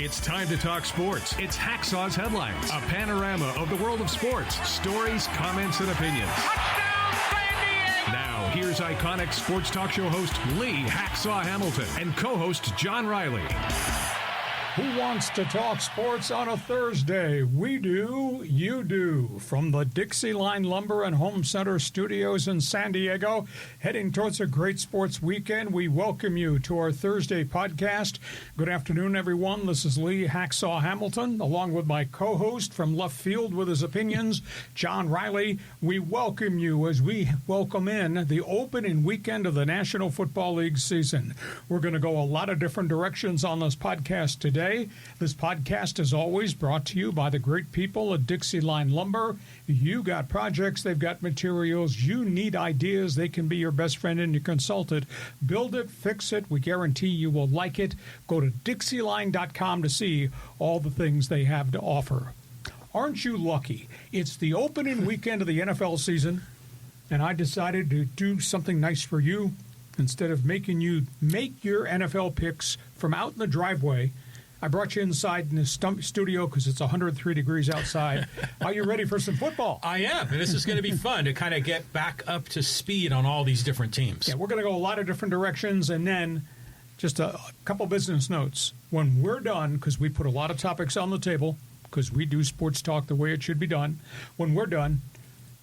It's time to talk sports. It's Hacksaw's Headlines, a panorama of the world of sports, stories, comments, and opinions. Touchdown, San Diego! Now, here's iconic sports talk show host Lee Hacksaw Hamilton and co-host John Riley. Who wants to talk sports on a Thursday? We do, you do. From the DIXIELINE Lumber and Home Center studios in San Diego, heading towards a great sports weekend, we welcome you to our Thursday podcast. Good afternoon, everyone. This is Lee Hacksaw Hamilton, along with my co-host from left field with his opinions, John Riley. We welcome you as we welcome in the opening weekend of the National Football League season. We're going to go a lot of different directions on this podcast today. This podcast is always brought to you by the great people at DIXIELINE Lumber. You got projects, they've got materials, you need ideas, they can be your best friend and your consultant. Build it, fix it, we guarantee you will like it. Go to DIXIELINE.com to see all the things they have to offer. Aren't you lucky? It's the opening weekend of the NFL season, and I decided to do something nice for you. Instead of making you make your NFL picks from out in the driveway, I brought you inside in this studio because it's 103 degrees outside. Are you ready for some football? I am, and this is going to be fun to kind of get back up to speed on all these different teams. Yeah, we're going to go a lot of different directions, and then just a couple business notes. When we're done, because we put a lot of topics on the table, because we do sports talk the way it should be done, when we're done,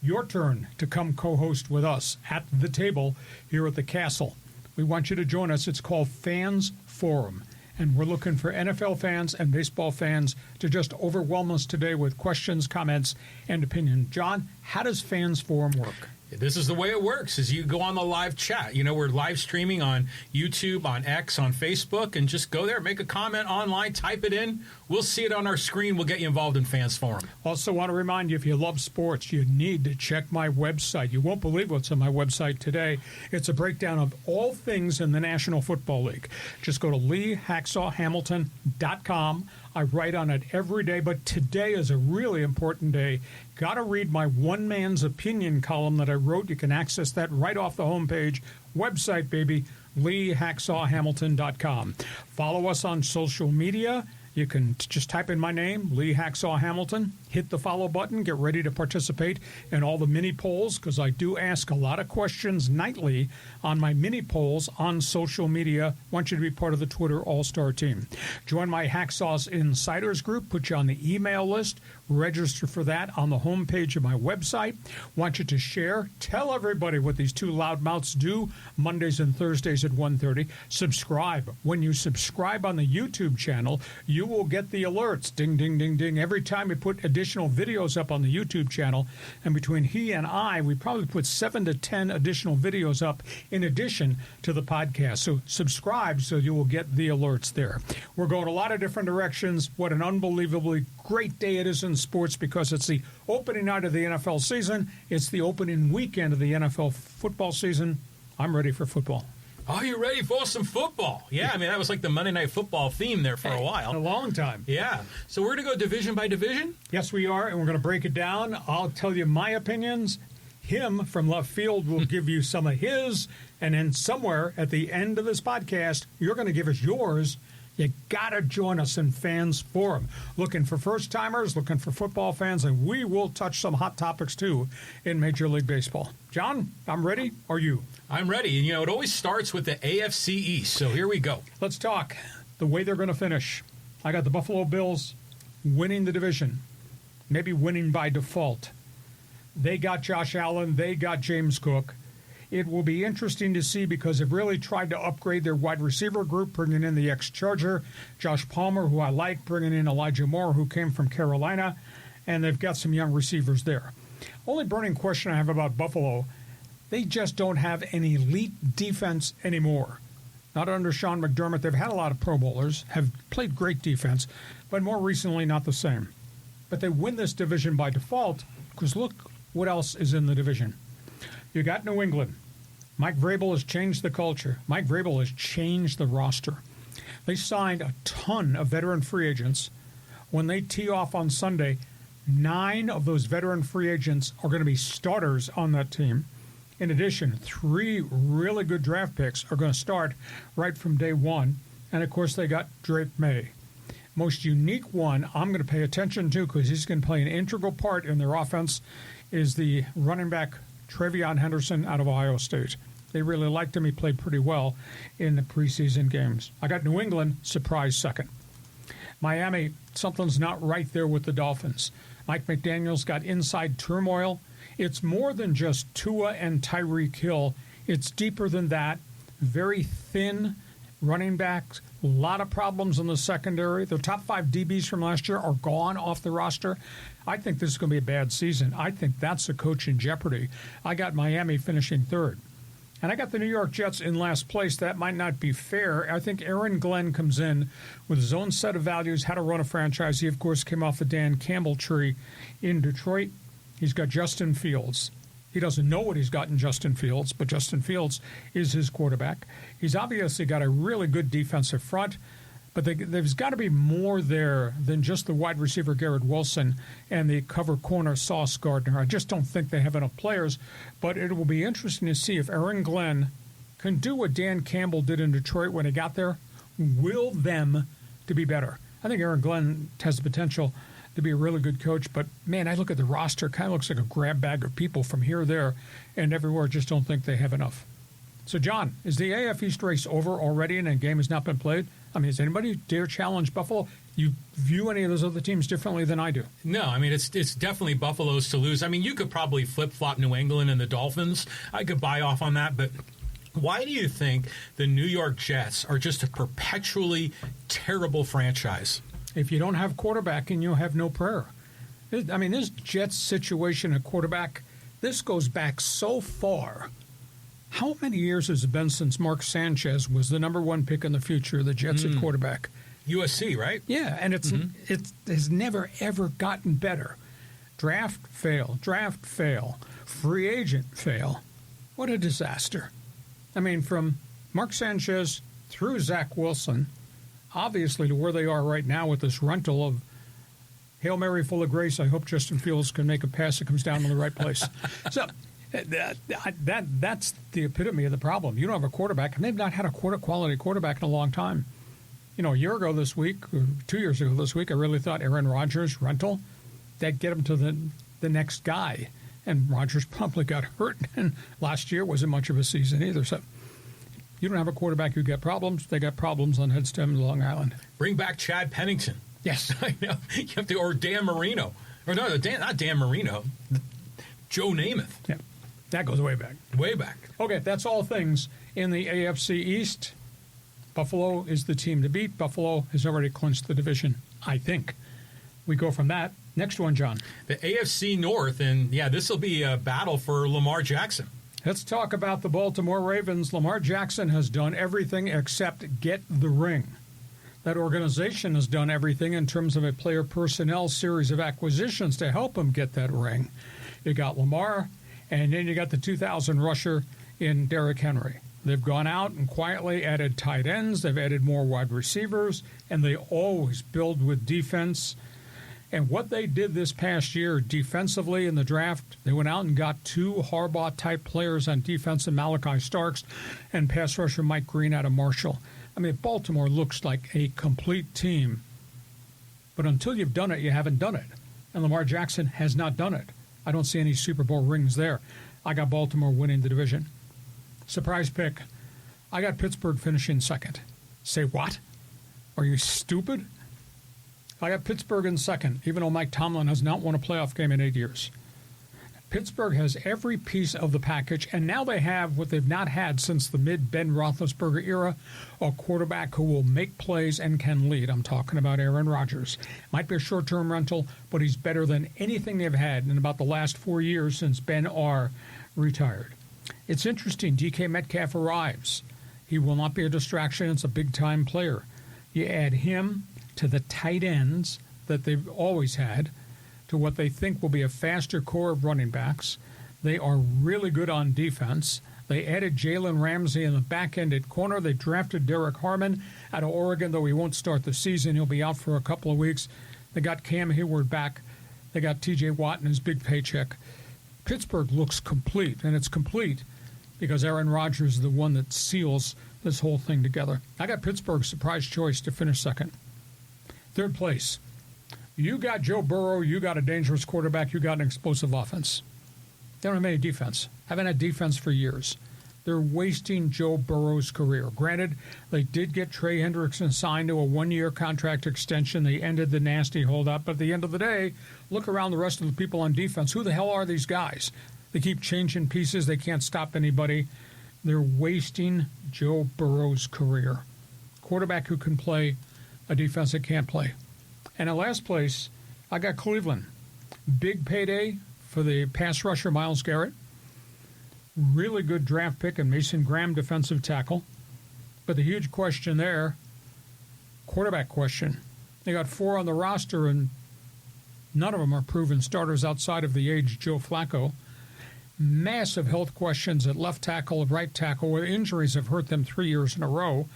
your turn to come co-host with us at the table here at the Castle. We want you to join us. It's called Fans Forum. And we're looking for NFL fans and baseball fans to just overwhelm us today with questions, comments, and opinion. John, how does Fans Forum work? This is the way it works, is you go on the live chat. You know, we're live streaming on YouTube, on X, on Facebook, and just go there, make a comment online, type it in. We'll see it on our screen. We'll get you involved in Fans Forum. Also want to remind you, if you love sports, you need to check my website. You won't believe what's on my website today. It's a breakdown of all things in the National Football League. Just go to LeeHacksawHamilton.com. I write on it every day, but today is a really important day. Got to read my one man's opinion column that I wrote. You can access that right off the homepage. Website, baby, LeeHacksawHamilton.com. Follow us on social media. You can just type in my name, Lee Hacksaw Hamilton, hit the follow button, get ready to participate in all the mini polls, because I do ask a lot of questions nightly on my mini polls on social media. I want you to be part of the Twitter All-Star team. Join my Hacksaw's Insiders group, put you on the email list, register for that on the homepage of my website. Want you to share, tell everybody what these two loudmouths do Mondays and Thursdays at 1:30. Subscribe. When you subscribe on the YouTube channel, you will get the alerts, ding, ding, ding, ding, every time we put additional videos up on the YouTube channel. And between he and I, we probably put 7 to 10 additional videos up in addition to the podcast. So subscribe so you will get the alerts there. We're going a lot of different directions. What an unbelievably great day it is in sports, because it's the opening night of the NFL season. It's the opening weekend of the NFL football season. I'm ready for football. Are you ready for some football? Yeah, I mean, that was like the Monday Night Football theme there for a while. A long time. Yeah. So we're going to go division by division? Yes, we are, and we're going to break it down. I'll tell you my opinions. Him from left field will give you some of his, and then somewhere at the end of this podcast, you're going to give us yours. You got to join us in Fans Forum. Looking for first-timers, looking for football fans, and we will touch some hot topics, too, in Major League Baseball. John, I'm ready. Are you? I'm ready. And, you know, it always starts with the AFC East, so here we go. Let's talk the way they're going to finish. I got the Buffalo Bills winning the division, maybe winning by default. They got Josh Allen. They got James Cook. It will be interesting to see, because they've really tried to upgrade their wide receiver group, bringing in the ex-Charger, Josh Palmer, who I like, bringing in Elijah Moore, who came from Carolina, and they've got some young receivers there. Only burning question I have about Buffalo, they just don't have an elite defense anymore. Not under Sean McDermott. They've had a lot of Pro Bowlers, have played great defense, but more recently not the same. But they win this division by default, because look what else is in the division. You got New England. Mike Vrabel has changed the culture. Mike Vrabel has changed the roster. They signed a ton of veteran free agents. When they tee off on Sunday, 9 of those veteran free agents are going to be starters on that team. In addition, 3 really good draft picks are going to start right from day one. And, of course, they got Drake May. Most unique one I'm going to pay attention to because he's going to play an integral part in their offense is the running back Trevion Henderson out of Ohio State. They really liked him. He played pretty well in the preseason games. I got New England, surprise second. Miami, something's not right there with the Dolphins. Mike McDaniel's got inside turmoil. It's more than just Tua and Tyreek Hill. It's deeper than that. Very thin running backs. A lot of problems in the secondary. Their top 5 DBs from last year are gone off the roster. I think this is going to be a bad season. I think that's a coach in jeopardy. I got Miami finishing third. And I got the New York Jets in last place. That might not be fair. I think Aaron Glenn comes in with his own set of values, how to run a franchise. He, of course, came off the Dan Campbell tree in Detroit. He's got Justin Fields. He doesn't know what he's got in Justin Fields, but Justin Fields is his quarterback. He's obviously got a really good defensive front, but there's got to be more there than just the wide receiver Garrett Wilson and the cover corner Sauce Gardner. I just don't think they have enough players, but it will be interesting to see if Aaron Glenn can do what Dan Campbell did in Detroit when he got there. Will them to be better? I think Aaron Glenn has the potential to be a really good coach, but man, I look at the roster, kind of looks like a grab bag of people from here, there, and everywhere. Just don't think they have enough. So, John, is the AF East race over already and a game has not been played? I mean, does anybody dare challenge Buffalo? You view any of those other teams differently than I do? No, I mean, it's definitely Buffalo's to lose. I mean, you could probably flip-flop New England and the Dolphins. I could buy off on that, but why do you think the New York Jets are just a perpetually terrible franchise? If you don't have quarterback and you have no prayer. I mean, this Jets situation at quarterback, this goes back so far. How many years has it been since Mark Sanchez was the number 1 pick in the future of the Jets at quarterback? USC, right? Yeah, and it has never, ever gotten better. Draft, fail. Draft, fail. Free agent, fail. What a disaster. I mean, from Mark Sanchez through Zach Wilson, obviously to where they are right now with this rental of Hail Mary full of grace. I hope Justin Fields can make a pass that comes down in the right place. So that's the epitome of the problem. You don't have a quarterback, and they've not had a quality quarterback in a long time. You know, a year ago this week, or 2 years ago this week, I really thought Aaron Rodgers, rental, that'd get him to the next guy. And Rodgers probably got hurt, and last year wasn't much of a season either. So you don't have a quarterback who got problems. They got problems on Headstem and Long Island. Bring back Chad Pennington. Yes. I know. You have to, or Dan Marino. Or no, not Dan Marino. Joe Namath. Yeah. That goes way back. Way back. Okay, that's all things in the AFC East. Buffalo is the team to beat. Buffalo has already clinched the division, I think. We go from that. Next one, John. The AFC North, and yeah, this will be a battle for Lamar Jackson. Let's talk about the Baltimore Ravens. Lamar Jackson has done everything except get the ring. That organization has done everything in terms of a player personnel series of acquisitions to help him get that ring. You got Lamar, and then you got the 2000 rusher in Derrick Henry. They've gone out and quietly added tight ends. They've added more wide receivers, and they always build with defense. And what they did this past year defensively in the draft, they went out and got 2 Harbaugh-type players on defense, and Malachi Starks and pass rusher Mike Green out of Marshall. I mean, Baltimore looks like a complete team. But until you've done it, you haven't done it. And Lamar Jackson has not done it. I don't see any Super Bowl rings there. I got Baltimore winning the division. Surprise pick. I got Pittsburgh finishing second. Say what? Are you stupid? I got Pittsburgh in second, even though Mike Tomlin has not won a playoff game in 8 years. Pittsburgh has every piece of the package, and now they have what they've not had since the mid-Ben Roethlisberger era, a quarterback who will make plays and can lead. I'm talking about Aaron Rodgers. Might be a short-term rental, but he's better than anything they've had in about the last 4 years since Ben R. retired. It's interesting, DK Metcalf arrives. He will not be a distraction. It's a big-time player. You add him to the tight ends that they've always had, to what they think will be a faster core of running backs. They are really good on defense. They added Jalen Ramsey in the back end at corner. They drafted Derek Harmon out of Oregon, though he won't start the season. He'll be out for a couple of weeks. They got Cam Hayward back. They got T.J. Watt and his big paycheck. Pittsburgh looks complete, and it's complete because Aaron Rodgers is the one that seals this whole thing together. I got Pittsburgh's surprise choice to finish second. Third place. You got Joe Burrow, you got a dangerous quarterback, you got an explosive offense. They don't have any defense. Haven't had defense for years. They're wasting Joe Burrow's career. Granted, they did get Trey Hendrickson signed to a one-year contract extension. They ended the nasty holdup. But at the end of the day, look around the rest of the people on defense. Who the hell are these guys? They keep changing pieces. They can't stop anybody. They're wasting Joe Burrow's career. Quarterback who can play, a defense that can't play. And in last place, I got Cleveland. Big payday for the pass rusher Myles Garrett. Really good draft pick in Mason Graham, defensive tackle. But the huge question there, quarterback question. They got 4 on the roster, and none of them are proven starters outside of the aged Joe Flacco. Massive health questions at left tackle and right tackle, where injuries have hurt them 3 years in a row.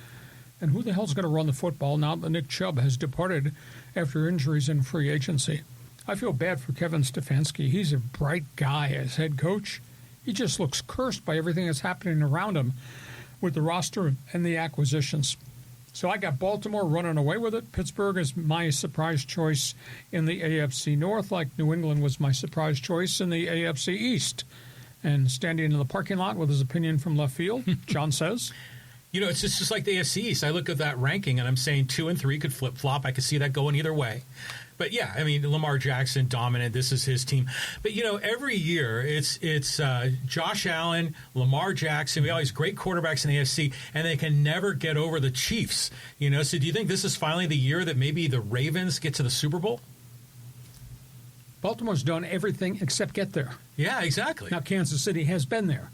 And who the hell's going to run the football now that Nick Chubb has departed after injuries in free agency? I feel bad for Kevin Stefanski. He's a bright guy as head coach. He just looks cursed by everything that's happening around him with the roster and the acquisitions. So I got Baltimore running away with it. Pittsburgh is my surprise choice in the AFC North, like New England was my surprise choice in the AFC East. And standing in the parking lot with his opinion from left field, John says... You know, it's just like the AFC East. I look at that ranking, and I'm saying 2 and 3 could flip-flop. I could see that going either way. But, yeah, I mean, Lamar Jackson, dominant. This is his team. But, you know, every year it's Josh Allen, Lamar Jackson. We have all these great quarterbacks in the AFC, and they can never get over the Chiefs. You know, so do you think this is finally the year that maybe the Ravens get to the Super Bowl? Baltimore's done everything except get there. Yeah, exactly. Now, Kansas City has been there.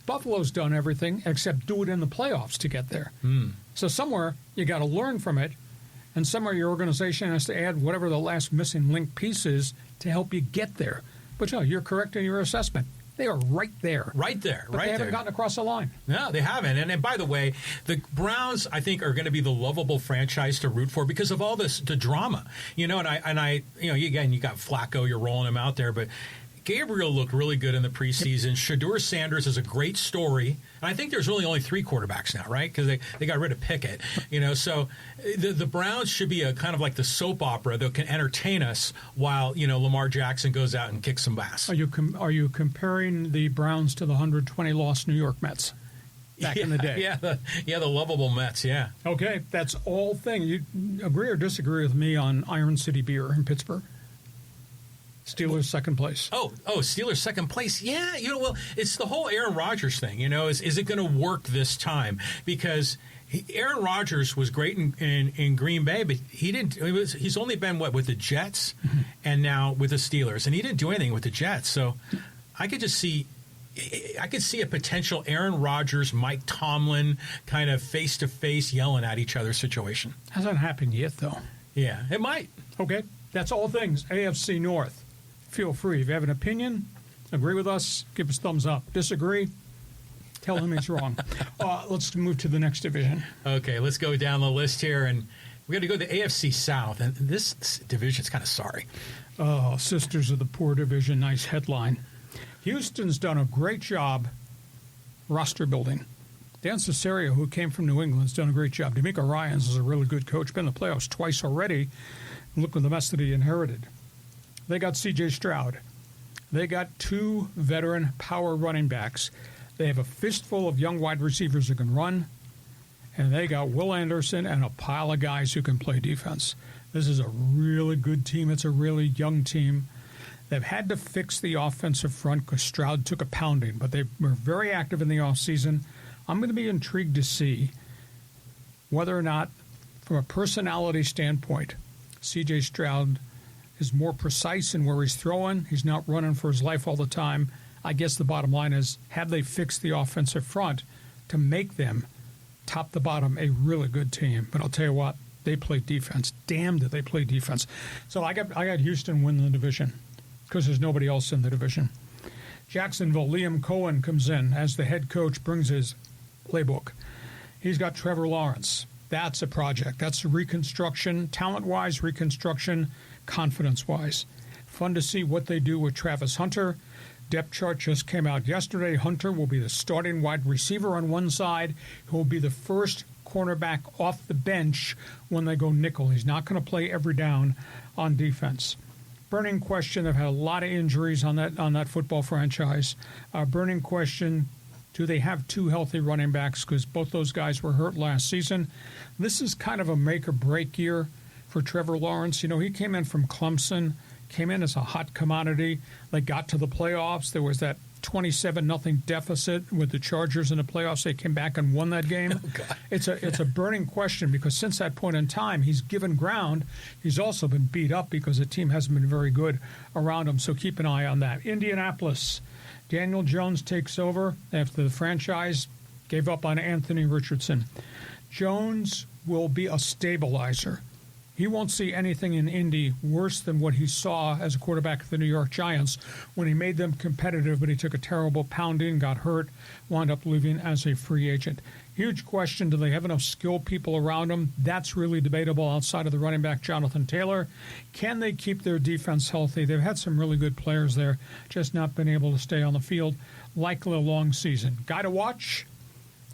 Buffalo's done everything except do it in the playoffs to get there. So somewhere you got to learn from it, and somewhere your organization has to add whatever the last missing link piece is to help you get there. But you're correct in your assessment. They are right there. Right there. But right they haven't there. gotten across the line. No, they haven't. And by the way, the Browns, I think, are going to be the lovable franchise to root for because of all the drama. You know, and I, you know, again, you got Flacco, you're rolling him out there, but Gabriel looked really good in the preseason. Shedeur Sanders is a great story. And I think there's really only 3 quarterbacks now, right? Because they got rid of Pickett. You know, so the Browns should be a kind of like the soap opera that can entertain us while, you know, Lamar Jackson goes out and kicks some ass. Are you comparing the Browns to the 120-loss New York Mets back in the day? Yeah, the lovable Mets, yeah. Okay, that's all thing. You agree or disagree with me on Iron City Beer in Pittsburgh? Steelers second place. Oh, Steelers second place. Yeah, you know, well, it's the whole Aaron Rodgers thing. You know, is it going to work this time? Because Aaron Rodgers was great in Green Bay, but he didn't. He's only been with the Jets, and now with the Steelers, and he didn't do anything with the Jets. So I could see a potential Aaron Rodgers, Mike Tomlin kind of face to face yelling at each other situation. Hasn't happened yet, though. Yeah, it might. Okay, that's all things AFC North. Feel free. If you have an opinion, agree with us, give us thumbs up. Disagree, tell him he's wrong. Let's move to the next division. Okay, let's go down the list here, and we're going to go to the AFC South. And this division's kind of sorry. Oh, Sisters of the Poor division, nice headline. Houston's done a great job roster building. Dan Cesario, who came from New England, has done a great job. D'Amico Ryans is a really good coach, been in the playoffs twice already. Look at the mess that he inherited. They got C.J. Stroud. They got 2 veteran power running backs. They have a fistful of young wide receivers who can run. And they got Will Anderson and a pile of guys who can play defense. This is a really good team. It's a really young team. They've had to fix the offensive front because Stroud took a pounding, but they were very active in the offseason. I'm going to be intrigued to see whether or not, from a personality standpoint, C.J. Stroud is more precise in where he's throwing. He's not running for his life all the time. I guess the bottom line is, have they fixed the offensive front to make them, top to bottom, a really good team? But I'll tell you what, they play defense. Damn, did they play defense. So I got Houston winning the division because there's nobody else in the division. Jacksonville, Liam Cohen comes in as the head coach, brings his playbook. He's got Trevor Lawrence. That's a project. That's reconstruction, talent-wise, reconstruction, confidence-wise. Fun to see what they do with Travis Hunter. Depth chart just came out yesterday. Hunter will be the starting wide receiver on one side. He will be the first cornerback off the bench when they go nickel. He's not going to play every down on defense. Burning question. They've had a lot of injuries on that football franchise. Burning question. Do they have two healthy running backs? Because both those guys were hurt last season. This is kind of a make-or-break year for Trevor Lawrence. You know, he came in from Clemson, came in as a hot commodity. They got to the playoffs. There was that 27-0 deficit with the Chargers in the playoffs. They came back and won that game. Oh, it's a burning question because since that point in time, he's given ground. He's also been beat up because the team hasn't been very good around him. So keep an eye on that. Indianapolis. Daniel Jones takes over after the franchise gave up on Anthony Richardson. Jones will be a stabilizer. He won't see anything in Indy worse than what he saw as a quarterback of the New York Giants when he made them competitive, but he took a terrible pounding, got hurt, wound up leaving as a free agent. Huge question, do they have enough skilled people around them? That's really debatable outside of the running back, Jonathan Taylor. Can they keep their defense healthy? They've had some really good players there, just not been able to stay on the field. Likely a long season. Guy to watch,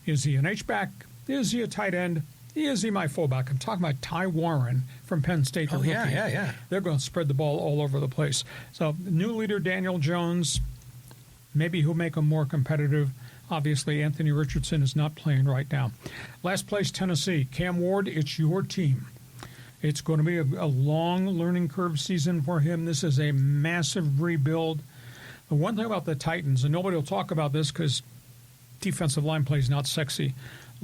is he an H-back? Is he a tight end? Is he my fullback? I'm talking about Ty Warren from Penn State. Oh, yeah. They're going to spread the ball all over the place. So new leader, Daniel Jones, maybe he'll make them more competitive. Obviously, Anthony Richardson is not playing right now. Last place, Tennessee. Cam Ward, it's your team. It's going to be a long learning curve season for him. This is a massive rebuild. The one thing about the Titans, and nobody will talk about this because defensive line play is not sexy.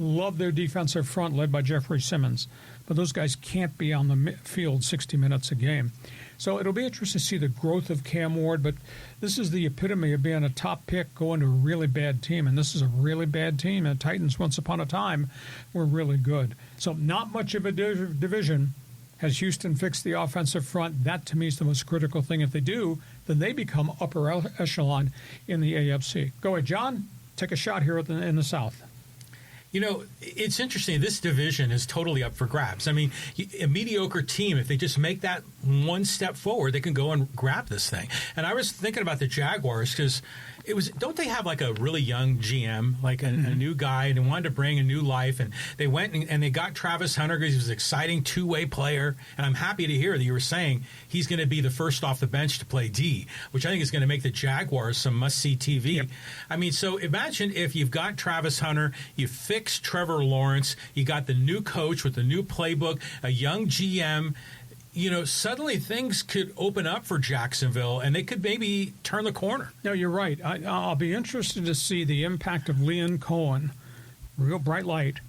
Love their defensive front led by Jeffrey Simmons. But those guys can't be on the field 60 minutes a game. So it'll be interesting to see the growth of Cam Ward, but this is the epitome of being a top pick going to a really bad team, and this is a really bad team. And the Titans, once upon a time, were really good. So not much of a division. Has Houston fixed the offensive front? That, to me, is the most critical thing. If they do, then they become upper echelon in the AFC. Go ahead, John. Take a shot here in the South. You know, it's interesting. This division is totally up for grabs. I mean, a mediocre team, if they just make that one step forward, they can go and grab this thing. And I was thinking about the Jaguars because don't they have like a really young GM, like a new guy, and they wanted to bring a new life, and they went and they got Travis Hunter because he was an exciting two-way player, and I'm happy to hear that you were saying he's going to be the first off the bench to play D, which I think is going to make the Jaguars some must-see TV. Yep. I mean, so imagine if you've got Travis Hunter, you fix Trevor Lawrence, you got the new coach with the new playbook, a young GM. You know, suddenly things could open up for Jacksonville, and they could maybe turn the corner. No, you're right. I'll be interested to see the impact of Leon Cohen, real bright light,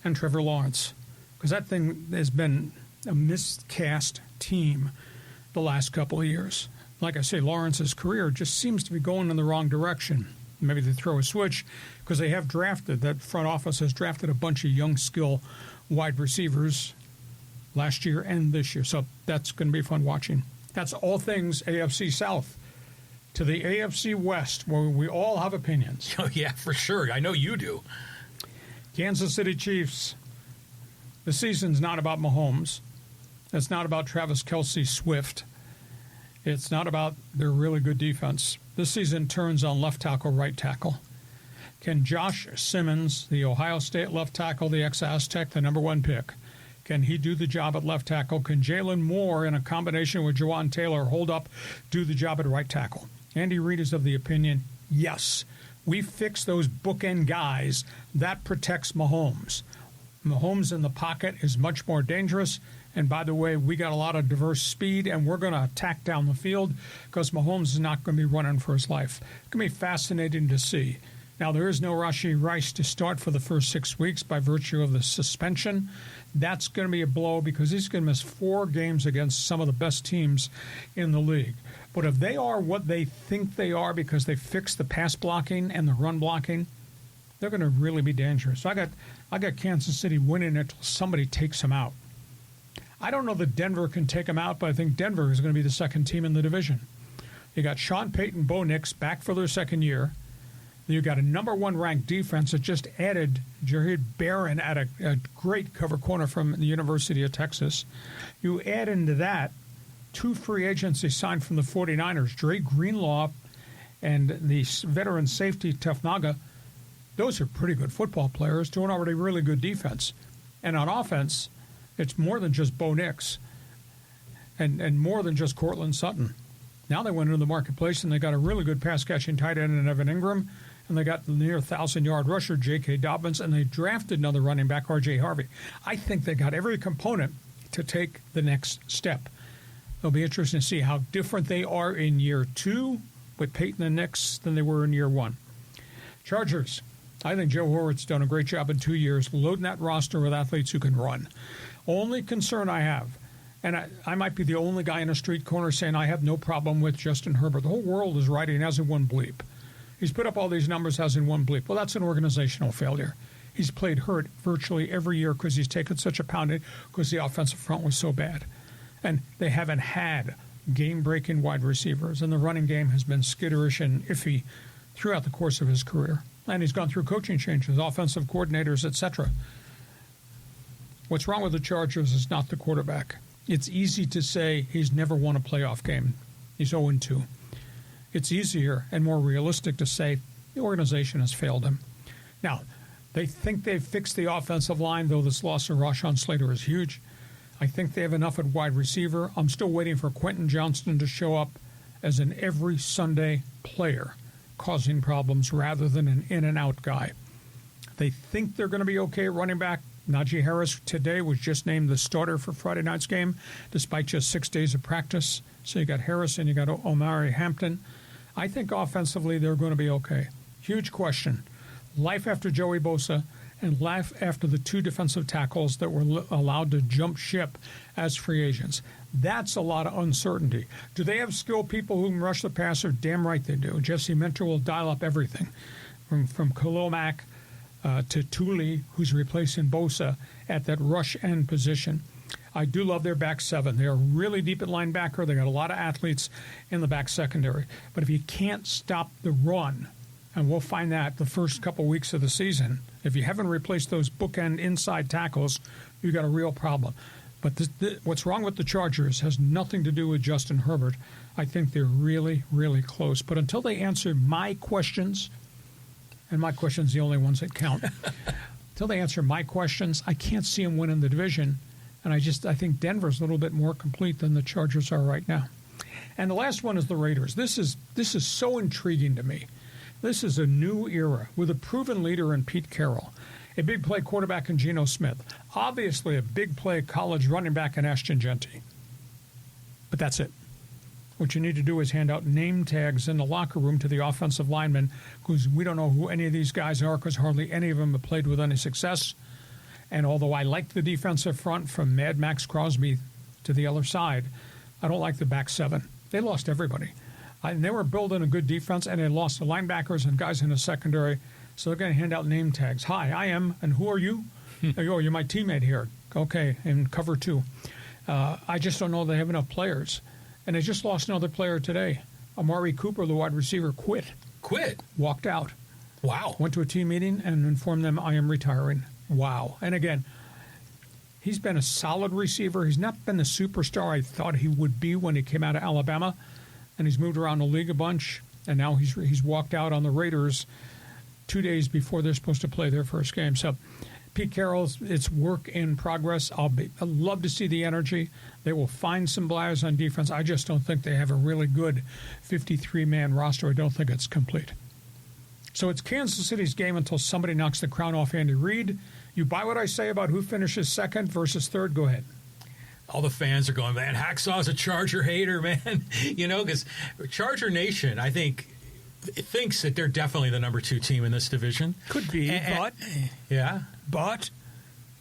and Trevor Lawrence, because that thing has been a miscast team the last couple of years. Like I say, Lawrence's career just seems to be going in the wrong direction. Maybe they throw a switch because they have drafted, that front office has drafted a bunch of young skill wide receivers last year and this year. So that's going to be fun watching. That's all things AFC South. To the AFC West, where we all have opinions. Oh, yeah, for sure. I know you do. Kansas City Chiefs. The season's not about Mahomes. It's not about Travis Kelce Swift. It's not about their really good defense. This season turns on left tackle, right tackle. Can Josh Simmons, the Ohio State left tackle, the ex-Aztec, the number one pick, can he do the job at left tackle? Can Jalen Moore, in a combination with Jawan Taylor, hold up, do the job at right tackle? Andy Reid is of the opinion, yes. We fix those bookend guys. That protects Mahomes. Mahomes in the pocket is much more dangerous. And by the way, we got a lot of diverse speed, and we're going to attack down the field because Mahomes is not going to be running for his life. It's going to be fascinating to see. Now, there is no Rashee Rice to start for the first 6 weeks by virtue of the suspension. That's going to be a blow because he's going to miss 4 games against some of the best teams in the league. But if they are what they think they are because they fixed the pass blocking and the run blocking, they're going to really be dangerous. So I got Kansas City winning until somebody takes them out. I don't know that Denver can take them out, but I think Denver is going to be the second team in the division. You got Sean Payton, Bo Nix back for their second year. You got a number one ranked defense that just added Jared Barron at a great cover corner from the University of Texas. You add into that 2 free agents they signed from the 49ers, Dre Greenlaw and the veteran safety Tefnaga. Those are pretty good football players doing already really good defense. And on offense, it's more than just Bo Nix and more than just Cortland Sutton. Now they went into the marketplace and they got a really good pass-catching tight end in Evan Ingram, and they got the near 1,000-yard rusher, J.K. Dobbins, and they drafted another running back, R.J. Harvey. I think they got every component to take the next step. It'll be interesting to see how different they are in year 2 with Peyton and Nix than they were in year 1. Chargers. I think Joe Horwitz done a great job in 2 years loading that roster with athletes who can run. Only concern I have, and I might be the only guy in a street corner saying I have no problem with Justin Herbert. The whole world is writing as in one bleep. He's put up all these numbers as in one bleep. Well, that's an organizational failure. He's played hurt virtually every year because he's taken such a pounding because the offensive front was so bad. And they haven't had game-breaking wide receivers, and the running game has been skitterish and iffy throughout the course of his career. And he's gone through coaching changes, offensive coordinators, etc. What's wrong with the Chargers is not the quarterback. It's easy to say he's never won a playoff game. He's 0-2. It's easier and more realistic to say the organization has failed him. Now, they think they've fixed the offensive line, though this loss of Rashawn Slater is huge. I think they have enough at wide receiver. I'm still waiting for Quentin Johnston to show up as an every Sunday player, causing problems rather than an in-and-out guy. They think they're going to be okay at running back. Najee Harris today was just named the starter for Friday night's game, despite just 6 days of practice. So you got Harris and you got Omari Hampton. I think offensively they're going to be okay. Huge question. Life after Joey Bosa and life after the 2 defensive tackles that were allowed to jump ship as free agents. That's a lot of uncertainty. Do they have skilled people who can rush the passer? Damn right they do. Jesse Minter will dial up everything from Khalil Mack to Thule, who's replacing Bosa at that rush end position. I do love their back 7. They are really deep at linebacker. They got a lot of athletes in the back secondary. But if you can't stop the run, and we'll find that the first couple weeks of the season, if you haven't replaced those bookend inside tackles, you've got a real problem. But what's wrong with the Chargers has nothing to do with Justin Herbert. I think they're really, really close. But until they answer my questions, and my questions are the only ones that count, until they answer my questions, I can't see them winning the division. And I think Denver's a little bit more complete than the Chargers are right now. And the last one is the Raiders. This is so intriguing to me. This is a new era with a proven leader in Pete Carroll, a big play quarterback in Geno Smith, obviously a big play college running back in Ashton Genty. But that's it. What you need to do is hand out name tags in the locker room to the offensive linemen, because we don't know who any of these guys are, because hardly any of them have played with any success. And although I like the defensive front from Mad Max Crosby to the other side, I don't like the back 7. They lost everybody. And they were building a good defense, and they lost the linebackers and guys in the secondary. So they're going to hand out name tags. Hi, I am, and who are you? Oh, you're my teammate here. Okay, in cover 2. I just don't know they have enough players. And they just lost another player today. Amari Cooper, the wide receiver, quit. Walked out. Wow. Went to a team meeting and informed them, I am retiring. Wow. And again, he's been a solid receiver. He's not been the superstar I thought he would be when he came out of Alabama. And he's moved around the league a bunch. And now he's walked out on the Raiders 2 days before they're supposed to play their first game. So Pete Carroll's, it's work in progress. I'd love to see the energy. They will find some buyers on defense. I just don't think they have a really good 53-man roster. I don't think it's complete. So it's Kansas City's game until somebody knocks the crown off Andy Reid. You buy what I say about who finishes second versus third? Go ahead. All the fans are going, man, Hacksaw's a Charger hater, man. Because Charger Nation, I think, thinks that they're definitely the number 2 team in this division. Could be, but... Yeah. But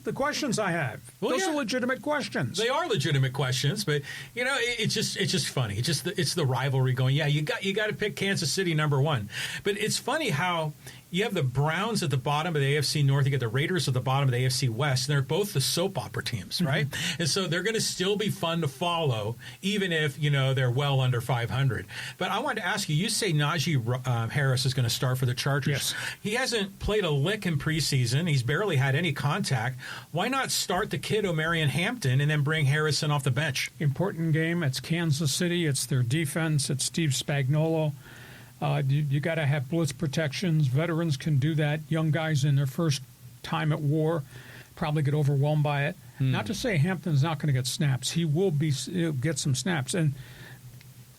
the questions I have, those are legitimate questions. They are legitimate questions, but it's just funny. It's the rivalry going. Yeah, you got to pick Kansas City number 1, but it's funny how you have the Browns at the bottom of the AFC North. You get the Raiders at the bottom of the AFC West. And they're both the soap opera teams, right? Mm-hmm. And so they're going to still be fun to follow, even if, they're well under 500. But I wanted to ask you, you say Najee Harris is going to start for the Chargers. Yes. He hasn't played a lick in preseason. He's barely had any contact. Why not start the kid Omarion Hampton and then bring Harrison off the bench? Important game. It's Kansas City. It's their defense. It's Steve Spagnuolo. You got to have blitz protections. Veterans can do that. Young guys in their first time at war. probably get overwhelmed by it. Not to say Hampton's not going to get snaps. He'll get some snaps. And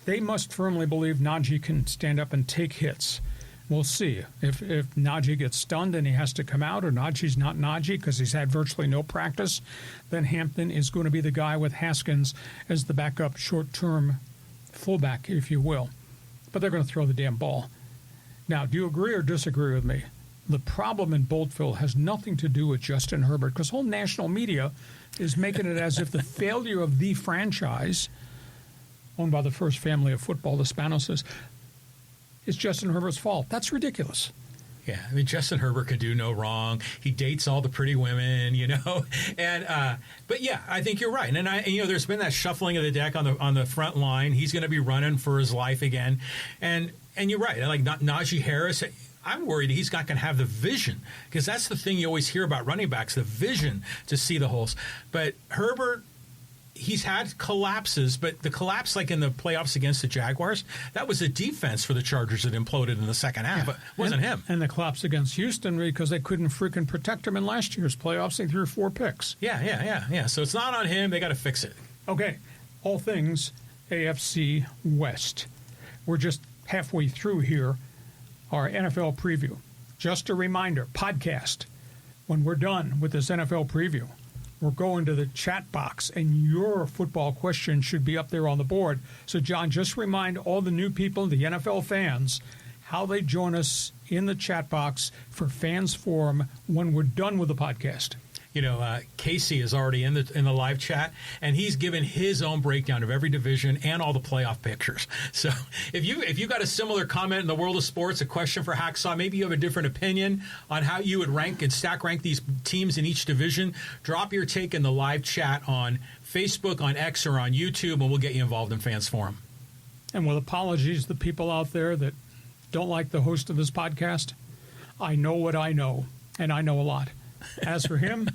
they must firmly believe Najee can stand up and take hits. We'll see. If Najee gets stunned and he has to come out, or Najee's not Najee because he's had virtually no practice, then Hampton is going to be the guy with Haskins as the backup short-term fullback, if you will. But they're going to throw the damn ball. Now, do you agree or disagree with me? The problem in Boltville has nothing to do with Justin Herbert, because whole national media is making it as if the failure of the franchise, owned by the first family of football, the Spanoses, is Justin Herbert's fault. That's ridiculous. Yeah, I mean, Justin Herbert could do no wrong. He dates all the pretty women, And but yeah, I think you're right. And there's been that shuffling of the deck on the front line. He's going to be running for his life again. And you're right. Like Najee Harris, I'm worried he's not going to have the vision, because that's the thing you always hear about running backs, the vision to see the holes. But Herbert, he's had collapses, but the collapse like in the playoffs against the Jaguars, that was a defense for the Chargers that imploded in the second half. It wasn't him. And the collapse against Houston because they couldn't freaking protect him in last year's playoffs. They threw 4 picks. Yeah. So it's not on him. They got to fix it. Okay, all things AFC West. We're just halfway through here, our NFL preview. Just a reminder, podcast, when we're done with this NFL preview, we're going to the chat box, and your football question should be up there on the board. So, John, just remind all the new people, the NFL fans, how they join us in the chat box for Fans Forum when we're done with the podcast. Casey is already in the live chat, and he's given his own breakdown of every division and all the playoff pictures. So if you got a similar comment in the world of sports, a question for Hacksaw, maybe you have a different opinion on how you would rank and stack rank these teams in each division, drop your take in the live chat on Facebook, on X, or on YouTube, and we'll get you involved in Fans Forum. And with apologies to the people out there that don't like the host of this podcast, I know what I know, and I know a lot. As for him,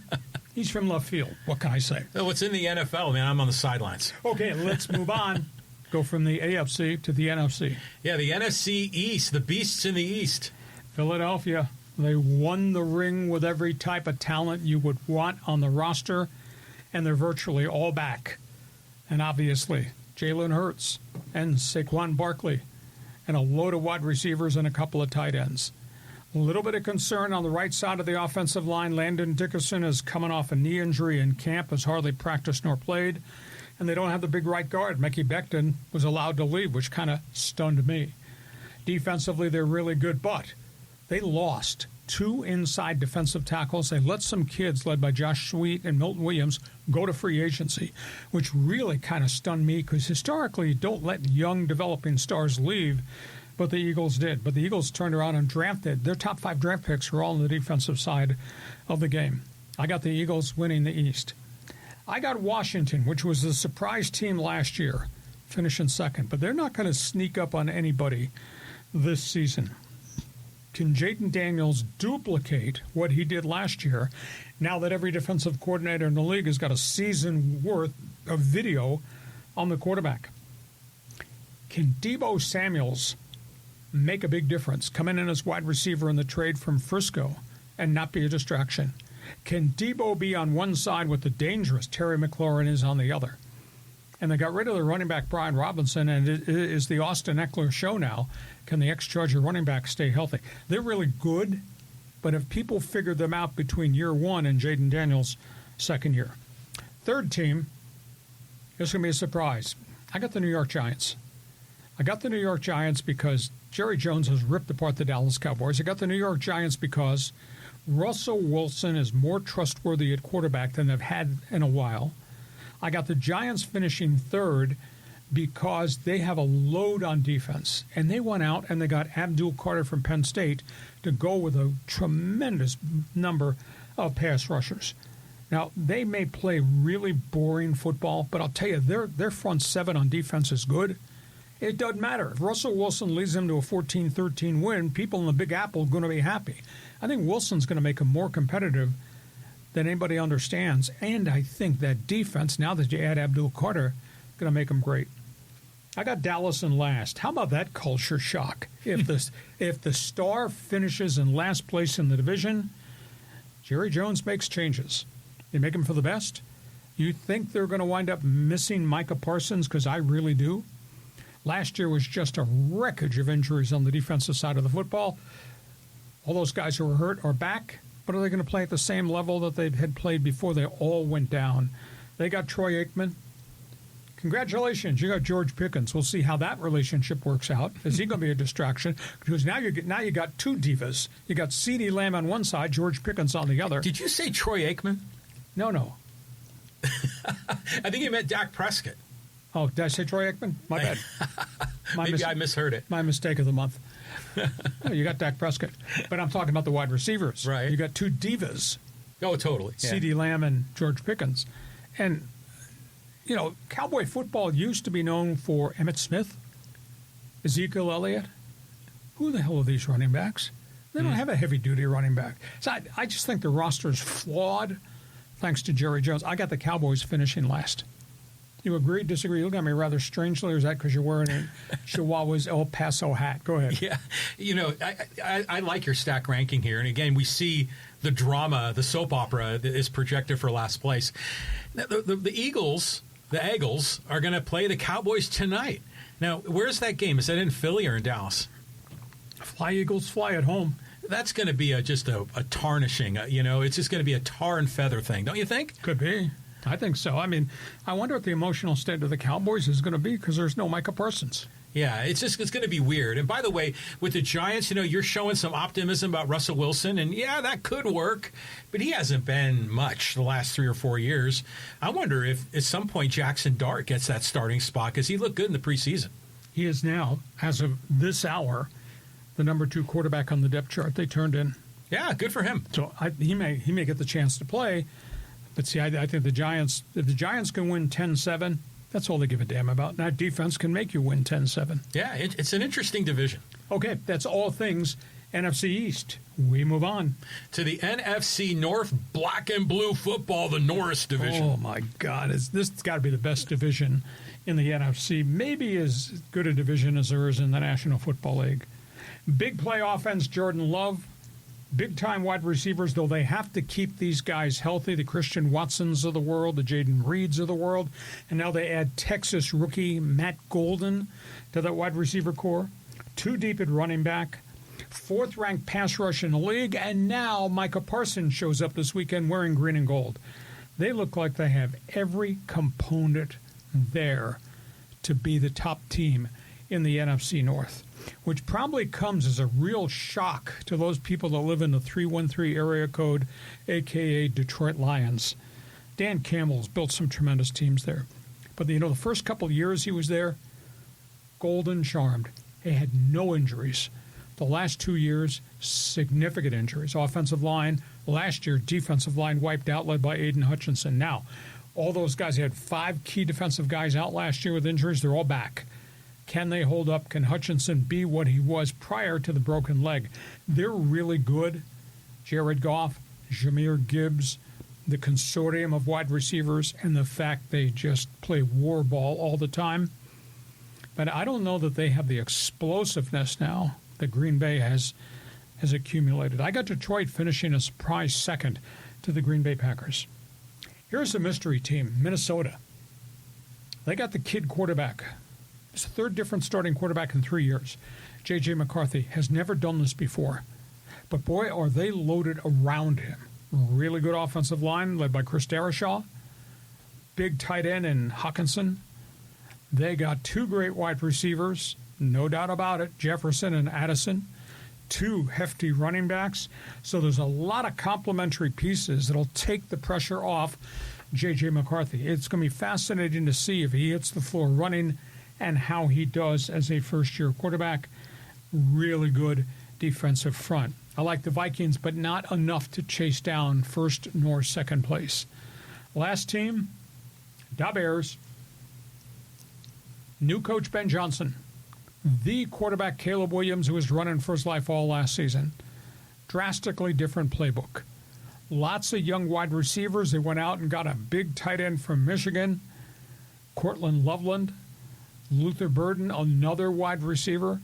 he's from left field. What can I say? Well, what's in the NFL, man? I'm on the sidelines. Okay, let's move on. Go from the AFC to the NFC. Yeah, the NFC East, the beasts in the East. Philadelphia, they won the ring with every type of talent you would want on the roster, and they're virtually all back. And obviously, Jalen Hurts and Saquon Barkley and a load of wide receivers and a couple of tight ends. A little bit of concern on the right side of the offensive line. Landon Dickerson is coming off a knee injury in camp, has hardly practiced nor played. And they don't have the big right guard. Mickey Becton was allowed to leave, which kind of stunned me. Defensively, they're really good, but they lost 2 inside defensive tackles. They let some kids, led by Josh Sweet and Milton Williams, go to free agency, which really kind of stunned me, because historically you don't let young developing stars leave. But the Eagles did. But the Eagles turned around and drafted. Their top 5 draft picks were all on the defensive side of the game. I got the Eagles winning the East. I got Washington, which was the surprise team last year, finishing second. But they're not going to sneak up on anybody this season. Can Jaden Daniels duplicate what he did last year, now that every defensive coordinator in the league has got a season worth of video on the quarterback? Can Deebo Samuels make a big difference, coming in as wide receiver in the trade from Frisco and not be a distraction? Can Deebo be on one side with the dangerous Terry McLaurin is on the other? And they got rid of the running back Brian Robinson, and it is the Austin Eckler show now. Can the ex-Charger running back stay healthy? They're really good, but if people figured them out between year 1 and Jaden Daniels' second year. Third team is going to be a surprise. I got the New York Giants. I got the New York Giants because Jerry Jones has ripped apart the Dallas Cowboys. I got the New York Giants because Russell Wilson is more trustworthy at quarterback than they've had in a while. I got the Giants finishing third because they have a load on defense. And they went out and they got Abdul Carter from Penn State to go with a tremendous number of pass rushers. Now, they may play really boring football, but I'll tell you, their front 7 on defense is good. It doesn't matter. If Russell Wilson leads them to a 14-13 win, people in the Big Apple are going to be happy. I think Wilson's going to make them more competitive than anybody understands. And I think that defense, now that you add Abdul Carter, going to make them great. I got Dallas in last. How about that culture shock? If the Star finishes in last place in the division, Jerry Jones makes changes. They make them for the best. You think they're going to wind up missing Micah Parsons? Because I really do. Last year was just a wreckage of injuries on the defensive side of the football. All those guys who were hurt are back, but are they going to play at the same level that they had played before they all went down? They got Troy Aikman. Congratulations, you got George Pickens. We'll see how that relationship works out. Is he going to be a distraction? Because now you got two divas. You got CeeDee Lamb on one side, George Pickens on the other. Did you say Troy Aikman? No. I think you meant Dak Prescott. Oh, did I say Troy Aikman? My bad. Maybe I misheard it. My mistake of the month. Oh, you got Dak Prescott. But I'm talking about the wide receivers. Right. You got two divas. Oh, totally. Yeah. CeeDee Lamb and George Pickens. And, you know, Cowboy football used to be known for Emmitt Smith, Ezekiel Elliott. Who the hell are these running backs? They don't have a heavy-duty running back. So I just think the roster is flawed, thanks to Jerry Jones. I got the Cowboys finishing last. You agree, disagree? You look at me rather strangely, or is that because you're wearing a Chihuahua's El Paso hat? Go ahead. Yeah. You know, I like your stack ranking here. And again, we see the drama, the soap opera that is projected for last place. The Eagles, the Eagles, are going to play the Cowboys tonight. Now, where's that game? Is that in Philly or in Dallas? Fly, Eagles, fly at home. That's going to be just a tarnishing. You know, it's just going to be a tar and feather thing, don't you think? Could be. I think so. I mean, I wonder what the emotional state of the Cowboys is going to be because there's no Micah Parsons. Yeah, it's going to be weird. And by the way, with the Giants, you know, you're showing some optimism about Russell Wilson, and yeah, that could work, but he hasn't been much the last 3 or 4 years. I wonder if at some point Jackson Dart gets that starting spot because he looked good in the preseason. He is now, as of this hour, the number 2 quarterback on the depth chart they turned in. Yeah, good for him. So he may get the chance to play. But see, I think the Giants, if the Giants can win 10-7, that's all they give a damn about. That defense can make you win 10-7. Yeah, it's an interesting division. Okay, that's all things NFC East. We move on to the NFC North, black and blue football, the Norris division. Oh, my God. This has got to be the best division in the NFC. Maybe as good a division as there is in the National Football League. Big play offense, Jordan Love. Big-time wide receivers, though they have to keep these guys healthy, the Christian Watsons of the world, the Jaden Reeds of the world, and now they add Texas rookie Matt Golden to that wide receiver core. 2 deep at running back, 4th-ranked pass rush in the league, and now Micah Parsons shows up this weekend wearing green and gold. They look like they have every component there to be the top team in the NFC North, which probably comes as a real shock to those people that live in the 313 area code, a.k.a. Detroit Lions. Dan Campbell's built some tremendous teams there. But, you know, the first couple of years he was there, golden charmed. He had no injuries. The last 2 years, significant injuries. Offensive line, last year, defensive line wiped out, led by Aiden Hutchinson. Now, all those guys, he had 5 key defensive guys out last year with injuries. They're all back. Can they hold up? Can Hutchinson be what he was prior to the broken leg? They're really good. Jared Goff, Jahmyr Gibbs, the consortium of wide receivers, and the fact they just play war ball all the time. But I don't know that they have the explosiveness now that Green Bay has accumulated. I got Detroit finishing a surprise second to the Green Bay Packers. Here's the mystery team, Minnesota. They got the kid quarterback. It's the 3rd different starting quarterback in 3 years. J.J. McCarthy has never done this before. But, boy, are they loaded around him. Really good offensive line led by Chris Darashaw. Big tight end in Hawkinson. They got 2 great wide receivers, no doubt about it, Jefferson and Addison. 2 hefty running backs. So there's a lot of complementary pieces that'll take the pressure off J.J. McCarthy. It's going to be fascinating to see if he hits the floor running and how he does as a first-year quarterback. Really good defensive front. I like the Vikings, but not enough to chase down first nor second place. Last team, the Bears. New coach Ben Johnson. The quarterback Caleb Williams, who was running for his life all last season. Drastically different playbook. Lots of young wide receivers. They went out and got a big tight end from Michigan, Cortland Loveland. Luther Burden, another wide receiver.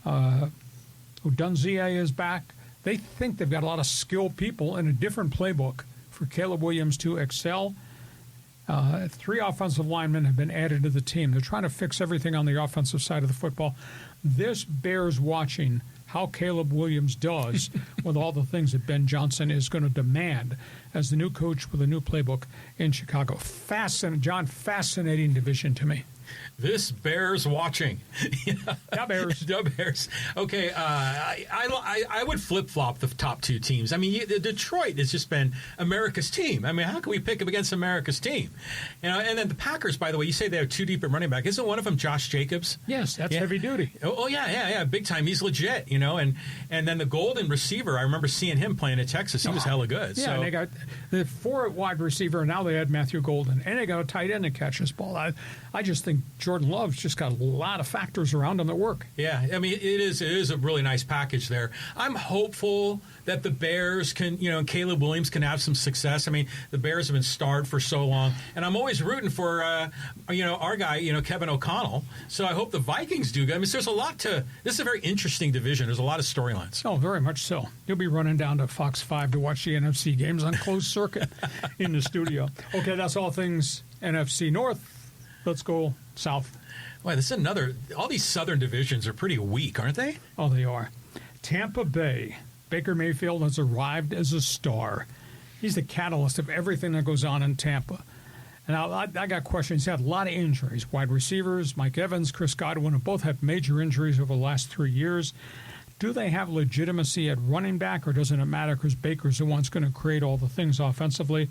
Odunzie is back. They think they've got a lot of skilled people in a different playbook for Caleb Williams to excel. 3 offensive linemen have been added to the team. They're trying to fix everything on the offensive side of the football. This bears watching how Caleb Williams does with all the things that Ben Johnson is going to demand as the new coach with a new playbook in Chicago. Fascinating division to me. This bears watching. Yeah, Bears. The Bears. Okay, I would flip-flop the top 2 teams. I mean, Detroit has just been America's team. I mean, how can we pick them against America's team? And then the Packers, by the way, you say they have 2 deep at running back. Isn't one of them Josh Jacobs? Yes, that's heavy duty. Oh yeah, big time. He's legit, And then the golden receiver, I remember seeing him playing at Texas. He was hella good. Yeah, so. and they got the 4 wide receiver, and now they had Matthew Golden, and they got a tight end that catches ball. I just think Jordan Love's just got a lot of factors around him that work. Yeah, I mean, it is a really nice package there. I'm hopeful that the Bears can, Caleb Williams can have some success. I mean, the Bears have been starved for so long, and I'm always rooting for, our guy, Kevin O'Connell. So I hope the Vikings do good. I mean, there's a lot this is a very interesting division. There's a lot of storylines. Oh, very much so. You'll be running down to Fox 5 to watch the NFC games on closed circuit in the studio. Okay, that's all things NFC North. Let's go south. Well, this is all these southern divisions are pretty weak, aren't they? Oh, they are. Tampa Bay. Baker Mayfield has arrived as a star. He's the catalyst of everything that goes on in Tampa. And I got questions. He had a lot of injuries. Wide receivers, Mike Evans, Chris Godwin, have both had major injuries over the last 3 years. Do they have legitimacy at running back, or doesn't it matter because Baker's the one that's going to create all the things offensively?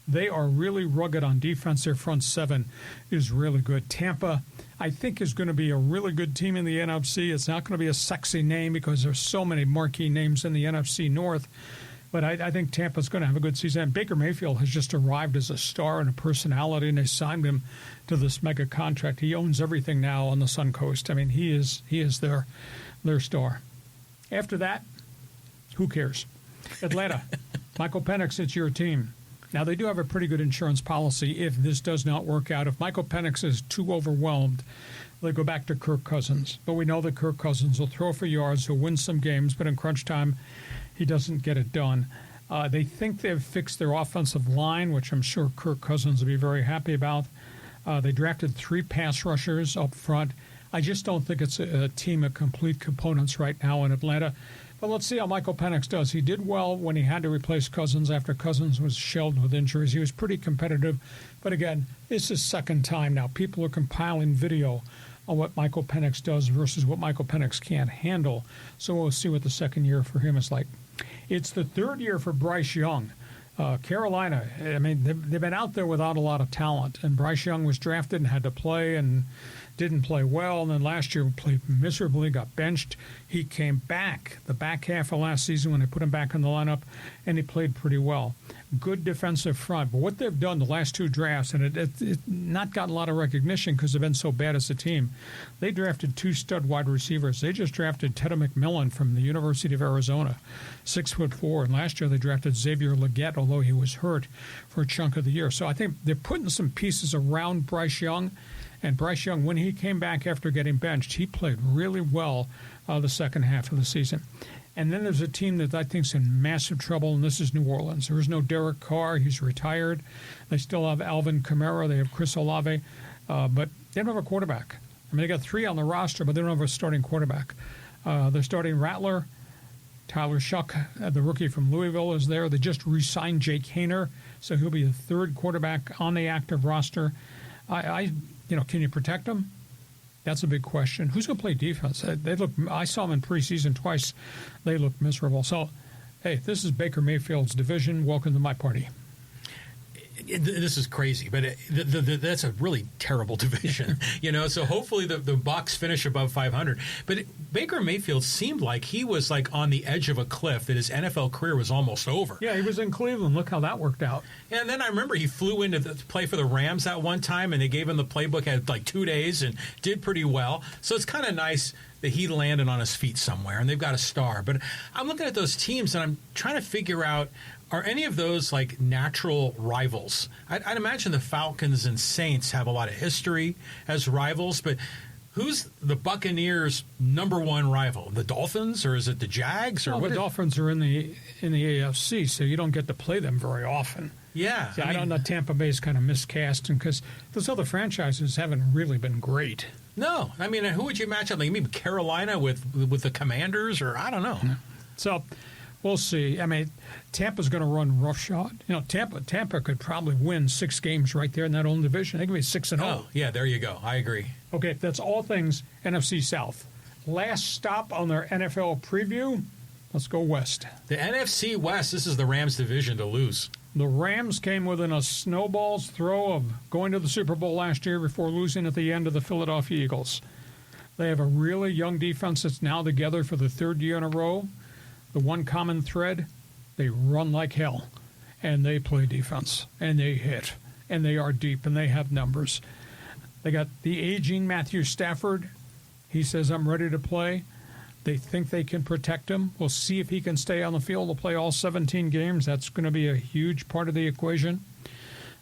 They are really rugged on defense. Their front 7 is really good. Tampa, I think, is going to be a really good team in the NFC. It's not going to be a sexy name because there's so many marquee names in the NFC North. But I think Tampa's going to have a good season. And Baker Mayfield has just arrived as a star and a personality, and they signed him to this mega contract. He owns everything now on the Sun Coast. I mean, he is their star. After that, who cares? Atlanta, Michael Penix, it's your team. Now, they do have a pretty good insurance policy if this does not work out. If Michael Penix is too overwhelmed, they go back to Kirk Cousins. But we know that Kirk Cousins will throw for yards, he'll win some games, but in crunch time, he doesn't get it done. They think they've fixed their offensive line, which I'm sure Kirk Cousins will be very happy about. They drafted 3 pass rushers up front. I just don't think it's a team of complete components right now in Atlanta. But let's see how Michael Penix does. He did well when he had to replace Cousins after Cousins was shelved with injuries. He was pretty competitive. But again, it's his second time now. People are compiling video on what Michael Penix does versus what Michael Penix can't handle. So we'll see what the second year for him is like. It's the 3rd year for Bryce Young. Carolina, I mean, they've been out there without a lot of talent. And Bryce Young was drafted and had to play and didn't play well, and then last year played miserably, got benched. He came back the back half of last season when they put him back in the lineup, and he played pretty well. Good defensive front. But what they've done the last 2 drafts, and it's not gotten a lot of recognition because they've been so bad as a team, they drafted 2 stud wide receivers. They just drafted Teddy McMillan from the University of Arizona, 6'4", and last year they drafted Xavier Legette, although he was hurt for a chunk of the year. So I think they're putting some pieces around Bryce Young. And Bryce Young, when he came back after getting benched, he played really well the second half of the season. And then there's a team that I think is in massive trouble, and this is New Orleans. There is no Derek Carr. He's retired. They still have Alvin Kamara. They have Chris Olave. But they don't have a quarterback. I mean, they got 3 on the roster, but they don't have a starting quarterback. They're starting Rattler. Tyler Shuck, the rookie from Louisville, is there. They just re-signed Jake Haener, so he'll be the 3rd quarterback on the active roster. Can you protect them? That's a big question. Who's going to play defense? I saw them in preseason twice. They look miserable. So, hey, this is Baker Mayfield's division. Welcome to my party. This is crazy, but that's a really terrible division, So hopefully the BUCS finish above 500. But Baker Mayfield seemed like he was like on the edge of a cliff, that his NFL career was almost over. Yeah, he was in Cleveland. Look how that worked out. And then I remember he flew in to play for the Rams that one time, and they gave him the playbook at like 2 days and did pretty well. So it's kind of nice that he landed on his feet somewhere, and they've got a star. But I'm looking at those teams, and I'm trying to figure out, are any of those like natural rivals? I'd imagine the Falcons and Saints have a lot of history as rivals, but Who's the Buccaneers' number one rival? The Dolphins, or is it the Jags? Or Well, the Dolphins are in the AFC, so you don't get to play them very often. Yeah. See, I don't know. Tampa Bay's kind of miscasting because those other franchises haven't really been great. No. I mean, who would you match up? Like, maybe Carolina with the Commanders, or I don't know. So we'll see. I mean, Tampa's going to run roughshod. You know, Tampa could probably win 6 games right there in that own division. They could be 6-0. Oh, yeah, there you go. I agree. Okay, that's all things NFC South. Last stop on their NFL preview. Let's go West. The NFC West, this is the Rams division to lose. The Rams came within a snowball's throw of going to the Super Bowl last year before losing at the end to the Philadelphia Eagles. They have a really young defense that's now together for the 3rd year in a row. The one common thread, they run like hell, and they play defense, and they hit, and they are deep, and they have numbers. They got the aging Matthew Stafford. He says, I'm ready to play. They think they can protect him. We'll see if he can stay on the field to play all 17 games. That's going to be a huge part of the equation.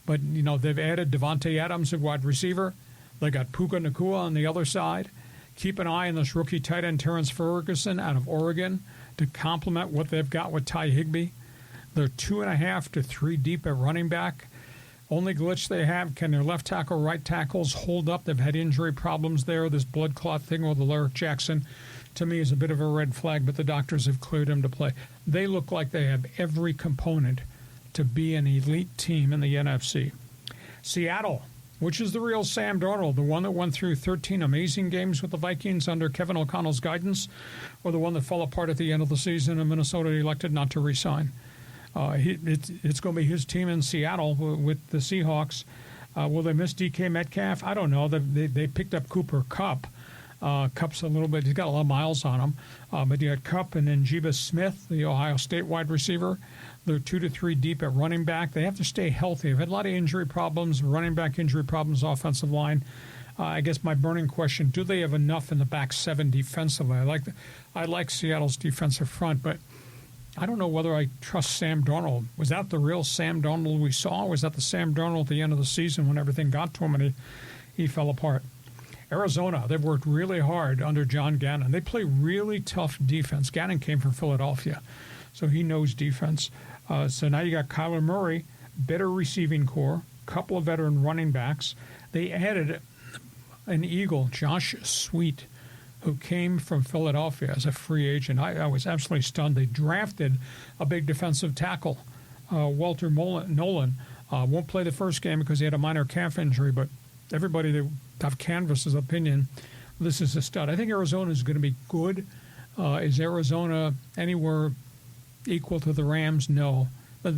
But, you know, they've added Devontae Adams at wide receiver. They got Puka Nacua on the other side. Keep an eye on this rookie tight end Terrence Ferguson out of Oregon to complement what they've got with Ty Higbee. They're 2.5 to 3 deep at running back. Only glitch they have, can their left tackle, right tackles hold up? They've had injury problems there. This blood clot thing with Alaric Jackson, to me, is a bit of a red flag, but the doctors have cleared him to play. They look like they have every component to be an elite team in the NFC. Seattle, which is the real Sam Darnold, the one that went through 13 amazing games with the Vikings under Kevin O'Connell's guidance, or the one that fell apart at the end of the season and Minnesota elected not to re-sign. It's going to be his team in Seattle with the Seahawks. Will they miss DK Metcalf? I don't know. They picked up Cooper Kupp. Kupp's a little bit, he's got a lot of miles on him. But you got Kupp and then Jebus Smith, the Ohio State wide receiver. They're 2 to 3 deep at running back. They have to stay healthy. They've had a lot of injury problems, running back injury problems, offensive line. I guess my burning question, do they have enough in the back 7 defensively? I like Seattle's defensive front, but I don't know whether I trust Sam Darnold. Was that the real Sam Darnold we saw? Was that the Sam Darnold at the end of the season when everything got to him and he fell apart? Arizona, they've worked really hard under John Gannon. They play really tough defense. Gannon came from Philadelphia, so he knows defense. So now you got Kyler Murray, better receiving core, couple of veteran running backs. They added an Eagle, Josh Sweet, who came from Philadelphia as a free agent. I was absolutely stunned. They drafted a big defensive tackle, Walter Nolan. Won't play the first game because he had a minor calf injury, but everybody that have canvass's opinion, this is a stud. I think Arizona is going to be good. Is Arizona anywhere equal to the Rams? No. But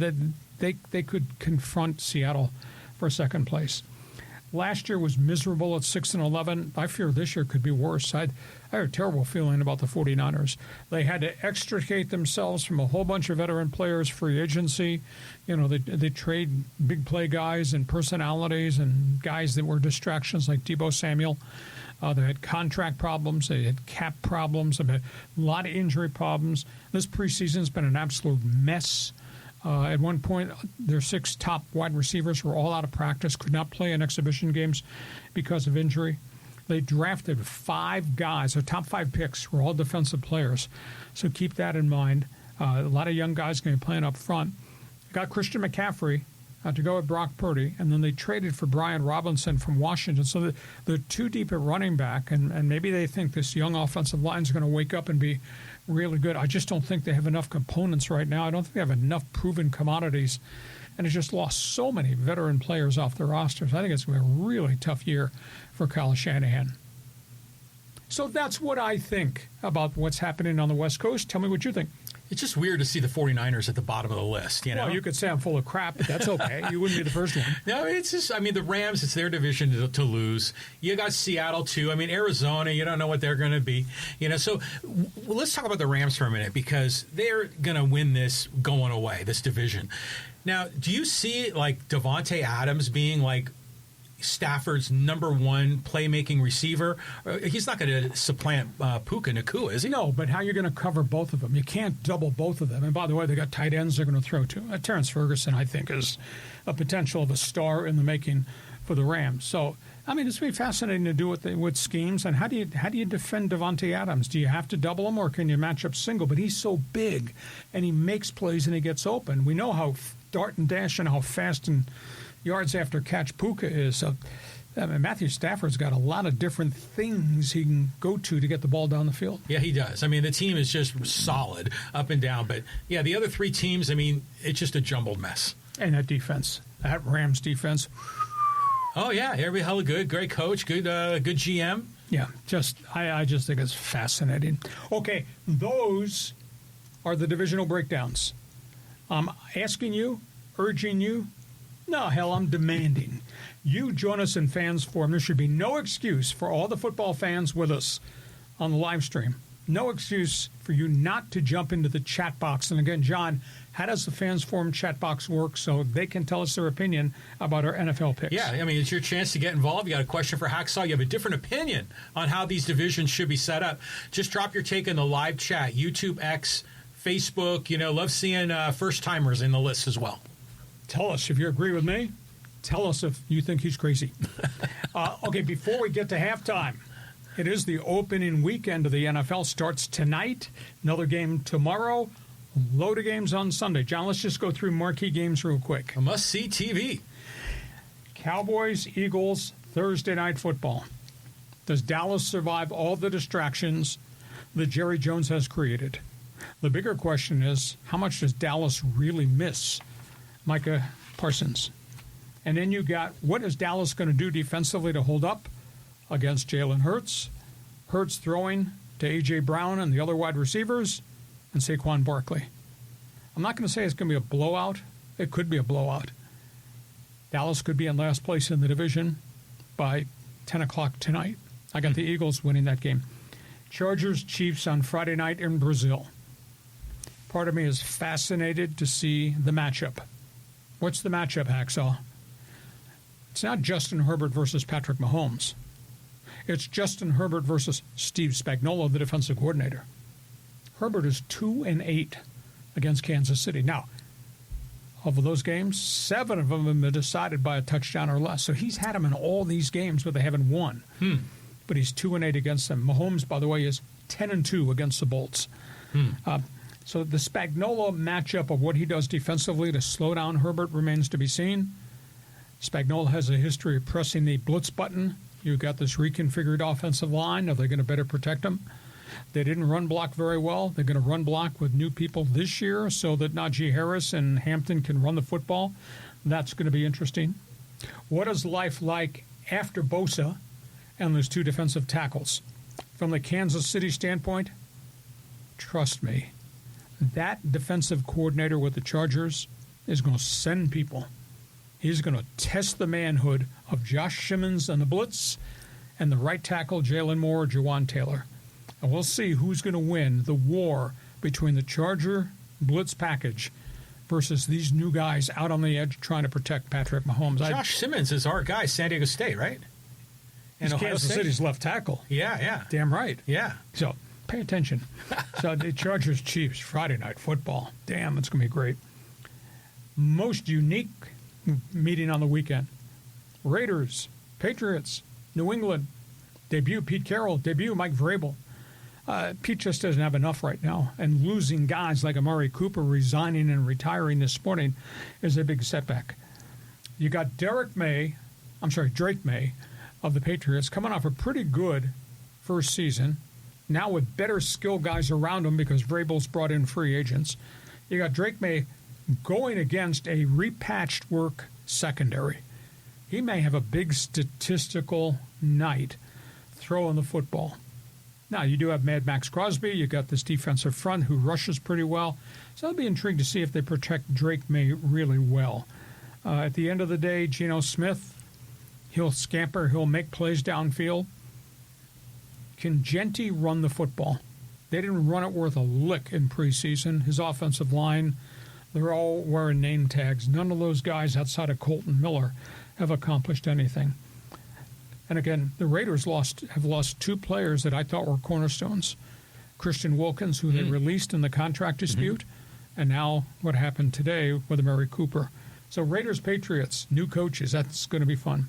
they could confront Seattle for second place. Last year was miserable at 6-11. I fear this year could be worse. I have a terrible feeling about the 49ers. They had to extricate themselves from a whole bunch of veteran players, free agency. You know, they trade big play guys and personalities and guys that were distractions like Deebo Samuel. They had contract problems. They had cap problems. They've had a lot of injury problems. This preseason's been an absolute mess. At one point, their 6 top wide receivers were all out of practice, could not play in exhibition games because of injury. They drafted 5 guys. Their top 5 picks were all defensive players. So keep that in mind. A lot of young guys going to be playing up front. Got Christian McCaffrey to go with Brock Purdy, and then they traded for Brian Robinson from Washington. So they're 2 deep at running back, and maybe they think this young offensive line is going to wake up and be really good. I just don't think they have enough components right now. I don't think they have enough proven commodities, and it's just lost so many veteran players off their rosters. I think it's going to be a really tough year for Kyle Shanahan. So that's what I think about what's happening on the West Coast. Tell me what you think. It's just weird to see the 49ers at the bottom of the list, you know? Well, you could say I'm full of crap, but that's okay. You wouldn't be the first one. No, it's just, I mean, the Rams, it's their division to lose. You got Seattle, too. I mean, Arizona, you don't know what they're going to be. You know, so let's talk about the Rams for a minute because they're going to win this going away, this division. Now, do you see, like, Devontae Adams being, like, Stafford's number 1 playmaking receiver? He's not going to supplant Puka Nacua, is he? No, but how are you going to cover both of them? You can't double both of them. And by the way, they got tight ends they're going to throw to. Terrence Ferguson, I think, is a potential of a star in the making for the Rams. So I mean, it's going to be fascinating to do with schemes. And how do you defend Devontae Adams? Do you have to double him, or can you match up single? But he's so big, and he makes plays, and he gets open. We know how dart and dash and how fast and yards after catch Puka is. So, I mean, Matthew Stafford's got a lot of different things he can go to get the ball down the field. Yeah, he does. I mean, the team is just solid up and down. But, yeah, the other three teams, I mean, it's just a jumbled mess. And that defense, that Rams defense. Oh, yeah, every hella good. Great coach, good GM. Yeah, I just think it's fascinating. Okay, those are the divisional breakdowns. I'm asking you, urging you, no, hell, I'm demanding. You join us in Fans Forum. There should be no excuse for all the football fans with us on the live stream. No excuse for you not to jump into the chat box. And again, John, how does the Fans Forum chat box work so they can tell us their opinion about our NFL picks? Yeah, I mean, it's your chance to get involved. You got a question for Hacksaw. You have a different opinion on how these divisions should be set up. Just drop your take in the live chat, YouTube, X, Facebook. You know, love seeing first-timers in the list as well. Tell us if you agree with me. Tell us if you think he's crazy. Okay, before we get to halftime, it is the opening weekend of the NFL. Starts tonight, another game tomorrow, a load of games on Sunday. John, let's just go through marquee games real quick. A must-see TV. Cowboys-Eagles, Thursday Night Football. Does Dallas survive all the distractions that Jerry Jones has created? The bigger question is, how much does Dallas really miss Micah Parsons? And then you got, what is Dallas going to do defensively to hold up against Jalen Hurts? Hurts throwing to A.J. Brown and the other wide receivers, and Saquon Barkley. I'm not going to say it's going to be a blowout. It could be a blowout. Dallas could be in last place in the division by 10 o'clock tonight. I got the Eagles winning that game. Chargers-Chiefs on Friday night in Brazil. Part of me is fascinated to see the matchup. What's the matchup, Hacksaw? It's not Justin Herbert versus Patrick Mahomes. It's Justin Herbert versus Steve Spagnuolo, the defensive coordinator. Herbert is 2-8 against Kansas City. Now, of those games, 7 of them have been decided by a touchdown or less. So he's had them in all these games, but they haven't won. But he's 2-8 against them. Mahomes, by the way, is 10-2 against the Bolts. So the Spagnuolo matchup of what he does defensively to slow down Herbert remains to be seen. Spagnuolo has a history of pressing the blitz button. You've got this reconfigured offensive line. Are they going to better protect him? They didn't run block very well. They're going to run block with new people this year so that Najee Harris and Hampton can run the football. That's going to be interesting. What is life like after Bosa and those 2 defensive tackles? From the Kansas City standpoint, trust me, that defensive coordinator with the Chargers is going to send people. He's going to test the manhood of Josh Simmons and the blitz and the right tackle, Jalen Moore, Jawan Taylor. And we'll see who's going to win the war between the Charger blitz package versus these new guys out on the edge trying to protect Patrick Mahomes. Josh Simmons is our guy, San Diego State, right? And Kansas City's left tackle. Yeah. Damn right. Yeah. So pay attention. So the Chargers-Chiefs, Friday Night Football. Damn, it's going to be great. Most unique meeting on the weekend. Raiders, Patriots, New England. Debut Pete Carroll, debut Mike Vrabel. Pete just doesn't have enough right now, and losing guys like Amari Cooper resigning and retiring this morning is a big setback. You got Drake May of the Patriots coming off a pretty good first season, now with better skill guys around him because Vrabel's brought in free agents. You got Drake May going against a repatched work secondary. He may have a big statistical night throwing the football. Now, you do have Mad Max Crosby. You got this defensive front who rushes pretty well. So I'll be intrigued to see if they protect Drake May really well. At the end of the day, Geno Smith, he'll scamper. He'll make plays downfield. Can Genty run the football? They didn't run it worth a lick in preseason. His offensive line, they're all wearing name tags. None of those guys outside of Colton Miller have accomplished anything. And again, the Raiders have lost 2 players that I thought were cornerstones. Christian Wilkins, who they released in the contract dispute, and now what happened today with Amari Cooper. So Raiders-Patriots, new coaches, that's going to be fun.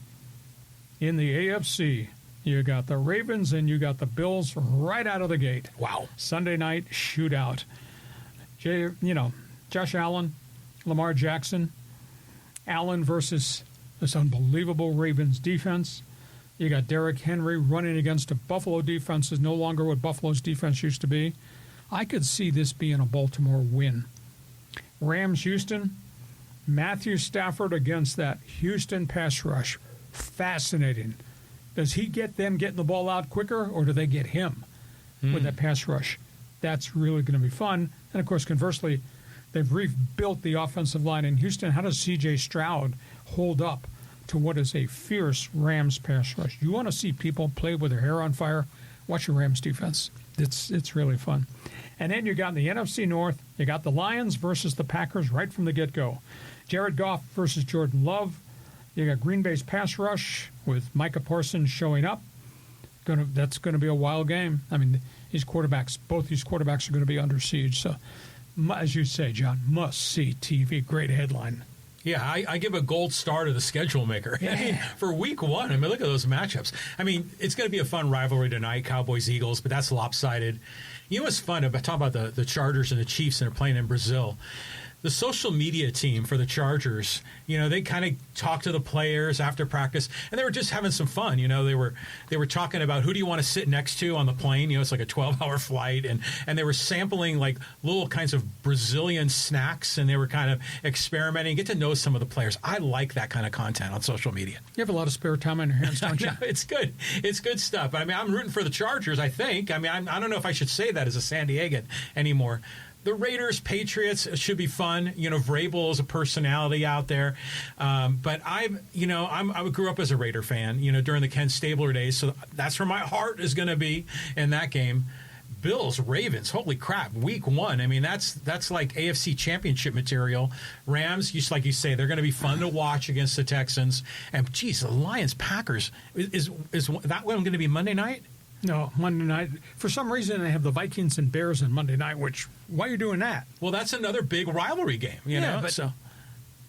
in the AFC, you got the Ravens and you got the Bills right out of the gate. Wow. Sunday night shootout. Josh Allen, Lamar Jackson, Allen versus this unbelievable Ravens defense. You got Derrick Henry running against a Buffalo defense is no longer what Buffalo's defense used to be. I could see this being a Baltimore win. Rams, Houston, Matthew Stafford against that Houston pass rush. Fascinating. Does he get them getting the ball out quicker, or do they get him with that pass rush? That's really going to be fun. And, of course, conversely, they've rebuilt the offensive line in Houston. How does C.J. Stroud hold up to what is a fierce Rams pass rush? You want to see people play with their hair on fire? Watch your Rams defense. It's really fun. And then you got in the NFC North, you got the Lions versus the Packers right from the get-go. Jared Goff versus Jordan Love. You got Green Bay's pass rush with Micah Parsons showing up. That's going to be a wild game. I mean, both these quarterbacks are going to be under siege. So, as you say, John, must-see TV. Great headline. Yeah, I give a gold star to the schedule maker. Yeah. I mean, for week one, look at those matchups. I mean, it's going to be a fun rivalry tonight, Cowboys-Eagles, but that's lopsided. You know what's fun talk about the Chargers and the Chiefs, and they're playing in Brazil. The social media team for the Chargers, they kind of talked to the players after practice, and they were just having some fun. They were talking about who do you want to sit next to on the plane. It's like a 12-hour flight, and they were sampling like little kinds of Brazilian snacks, and they were kind of experimenting, get to know some of the players. I like that kind of content on social media. You have a lot of spare time on your hands, don't you? No, it's good. It's good stuff. I mean, I'm rooting for the Chargers, I think. I mean, I don't know if I should say that as a San Diegan anymore. The Raiders-Patriots should be fun. Vrabel is a personality out there. But I grew up as a Raider fan, during the Ken Stabler days. So that's where my heart is going to be in that game. Bills, Ravens, holy crap, week one. I mean, that's like AFC championship material. Rams, just like you say, they're going to be fun to watch against the Texans. And, geez, the Lions-Packers, is that one going to be Monday night? No, Monday night. For some reason, they have the Vikings and Bears on Monday night, why are you doing that? Well, that's another big rivalry game, you know? But so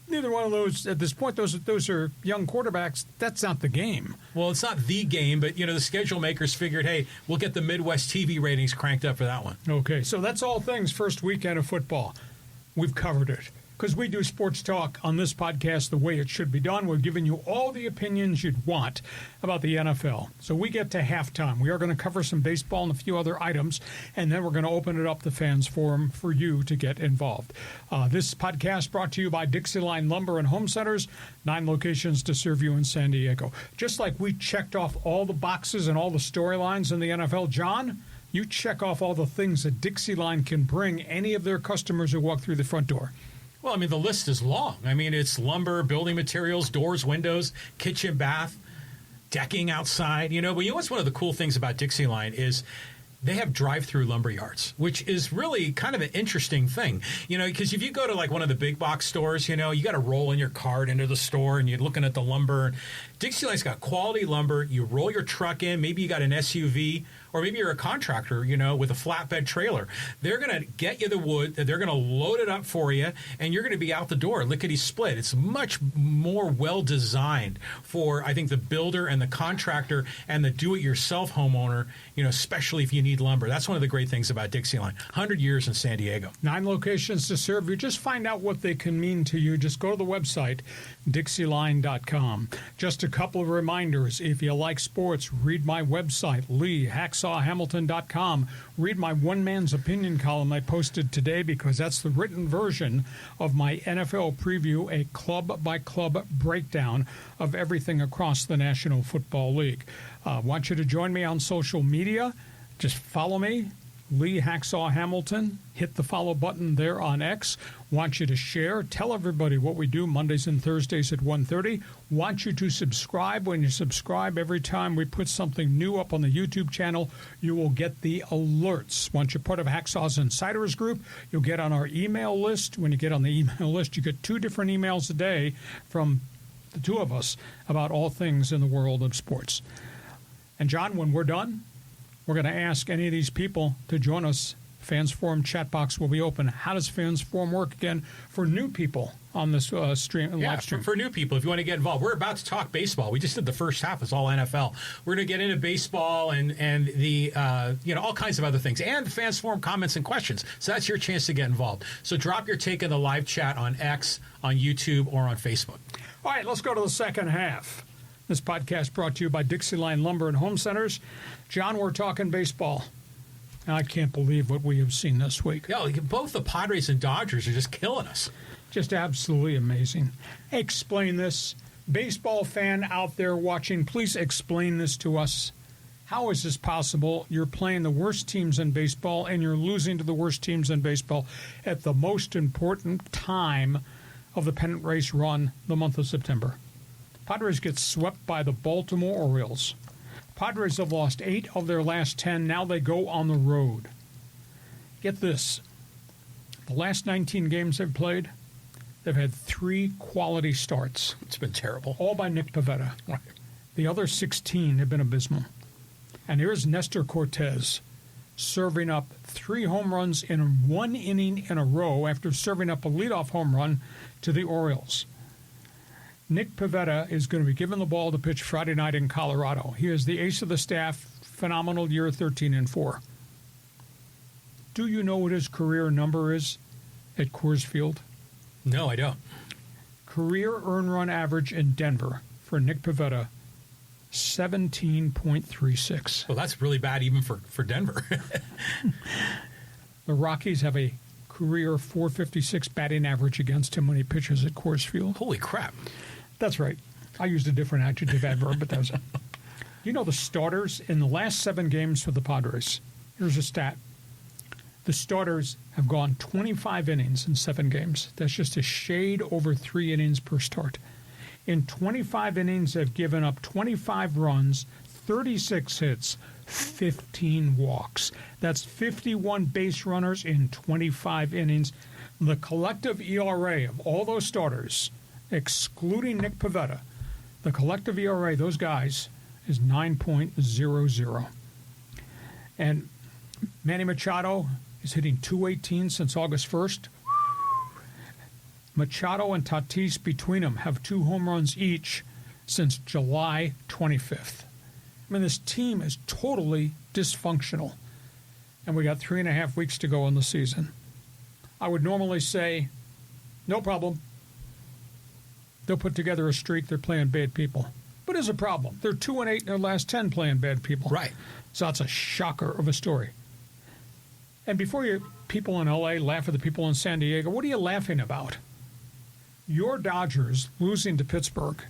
neither one of those, at this point, those are young quarterbacks. That's not the game. Well, it's not the game, but, the schedule makers figured, hey, we'll get the Midwest TV ratings cranked up for that one. Okay, so that's all things first weekend of football. We've covered it. Because we do sports talk on this podcast the way it should be done. We're giving you all the opinions you'd want about the NFL. So we get to halftime. We are going to cover some baseball and a few other items, and then we're going to open it up to fans forum for you to get involved. This podcast brought to you by DIXIELINE Lumber and Home Centers, 9 locations to serve you in San Diego. Just like we checked off all the boxes and all the storylines in the NFL, John, you check off all the things that DIXIELINE can bring any of their customers who walk through the front door. Well, I mean, the list is long. I mean, it's lumber, building materials, doors, windows, kitchen, bath, decking outside. But what's one of the cool things about DIXIELINE is they have drive-through lumber yards, which is really kind of an interesting thing. Because if you go to like one of the big box stores, you got to roll in your cart into the store and you're looking at the lumber. DIXIELINE's got quality lumber. You roll your truck in. Maybe you got an SUV, or maybe you're a contractor, with a flatbed trailer. They're going to get you the wood. They're going to load it up for you, and you're going to be out the door, lickety-split. It's much more well-designed for, I think, the builder and the contractor and the do-it-yourself homeowner, especially if you need lumber. That's one of the great things about DIXIELINE. 100 years in San Diego. 9 locations to serve you. Just find out what they can mean to you. Just go to the website, DIXIELINE.com. Just a couple of reminders. If you like sports, read my website, LeeHacksawHamilton.com. Read my one man's opinion column I posted today, because that's the written version of my NFL preview, a club-by-club breakdown of everything across the National Football League. Want you to join me on social media. Just follow me, Lee Hacksaw Hamilton. Hit the follow button there on X. Want you to share. Tell everybody what we do Mondays and Thursdays at 1:30. Want you to subscribe. When you subscribe, every time we put something new up on the YouTube channel, you will get the alerts. Once you're part of Hacksaw's Insiders Group, you'll get on our email list. When you get on the email list, you get 2 different emails a day from the 2 of us about all things in the world of sports. And, John, when we're done, we're going to ask any of these people to join us Fans Forum chat box will be open. How does Fans Forum work again for new people on this live stream? For new people, if you want to get involved. We're about to talk baseball. We just did the first half. It's all NFL. We're going to get into baseball and the all kinds of other things, and Fans Forum comments and questions. So that's your chance to get involved. So drop your take in the live chat on X, on YouTube, or on Facebook. All right, let's go to the second half. This podcast brought to you by DIXIELINE Lumber and Home Centers. John, we're talking baseball. I can't believe what we have seen this week. Yeah, both the Padres and Dodgers are just killing us. Just absolutely amazing. Explain this. Baseball fan out there watching, please explain this to us. How is this possible? You're playing the worst teams in baseball, and you're losing to the worst teams in baseball at the most important time of the pennant race run, the month of September. Padres get swept by the Baltimore Orioles. Padres have lost 8 of their last 10. Now they go on the road. Get this. The last 19 games they've played, they've had 3 quality starts. It's been terrible. All by Nick Pivetta. Right. The other 16 have been abysmal. And here's Nestor Cortez serving up 3 home runs in 1 inning in a row after serving up a leadoff home run to the Orioles. Nick Pivetta is going to be given the ball to pitch Friday night in Colorado. He is the ace of the staff. Phenomenal year, 13-4. Do you know what his career number is at Coors Field? No, I don't. Career earned run average in Denver for Nick Pivetta, 17.36. Well, that's really bad even for Denver. The Rockies have a career .456 batting average against him when he pitches at Coors Field. Holy crap. That's right. I used a different adjective adverb, but that was it. You know the starters in the last 7 games for the Padres. Here's a stat. The starters have gone 25 innings in 7 games. That's just a shade over 3 innings per start. In 25 innings, they've given up 25 runs, 36 hits, 15 walks. That's 51 base runners in 25 innings. The collective ERA of all those starters, excluding Nick Pivetta, the collective ERA, those guys, is 9.00. And Manny Machado is hitting .218 since August 1st. Machado and Tatis between them have 2 home runs each since July 25th. I mean, this team is totally dysfunctional. And we got 3.5 weeks to go in the season. I would normally say, no problem. They'll put together a streak. They're playing bad people. But it's a problem. They're 2-8 in their last 10 playing bad people. Right. So that's a shocker of a story. And before you people in L.A. laugh at the people in San Diego, what are you laughing about? Your Dodgers losing to Pittsburgh.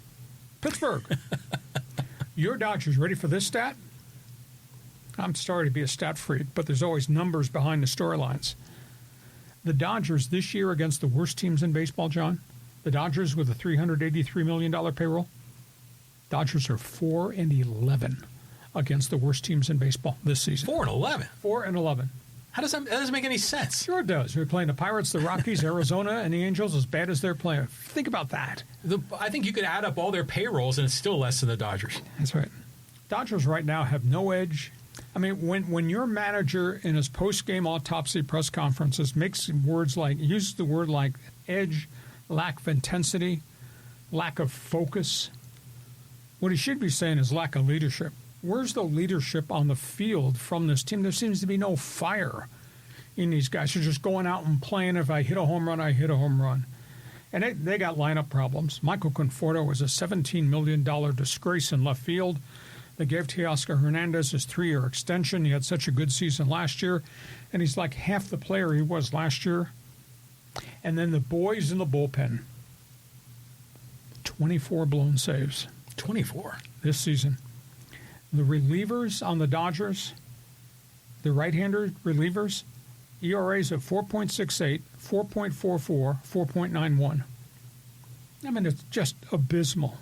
Your Dodgers, ready for this stat? I'm sorry to be a stat freak, but there's always numbers behind the storylines. The Dodgers this year against the worst teams in baseball, John, the Dodgers with a $383 million payroll, Dodgers are 4-11 against the worst teams in baseball this season. 4-11? 4-11. How does that doesn't make any sense? Sure it does. We're playing the Pirates, the Rockies, Arizona, and the Angels as bad as they're playing. Think about that. I think you could add up all their payrolls, and it's still less than the Dodgers. That's right. Dodgers right now have no edge. I mean, when your manager in his post-game autopsy press conferences uses the word like edge, lack of intensity, lack of focus, what he should be saying is lack of leadership. Where's the leadership on the field from this team? There seems to be no fire in these guys. They're just going out and playing. If I hit a home run, I hit a home run. And they got lineup problems. Michael Conforto was a $17 million disgrace in left field. They gave Teoscar Hernandez his 3-year extension. He had such a good season last year, and he's like half the player he was last year. And then the boys in the bullpen, 24 blown saves. 24? This season. The relievers on the Dodgers, the right-hander relievers, ERAs of 4.68, 4.44, 4.91. I mean, it's just abysmal.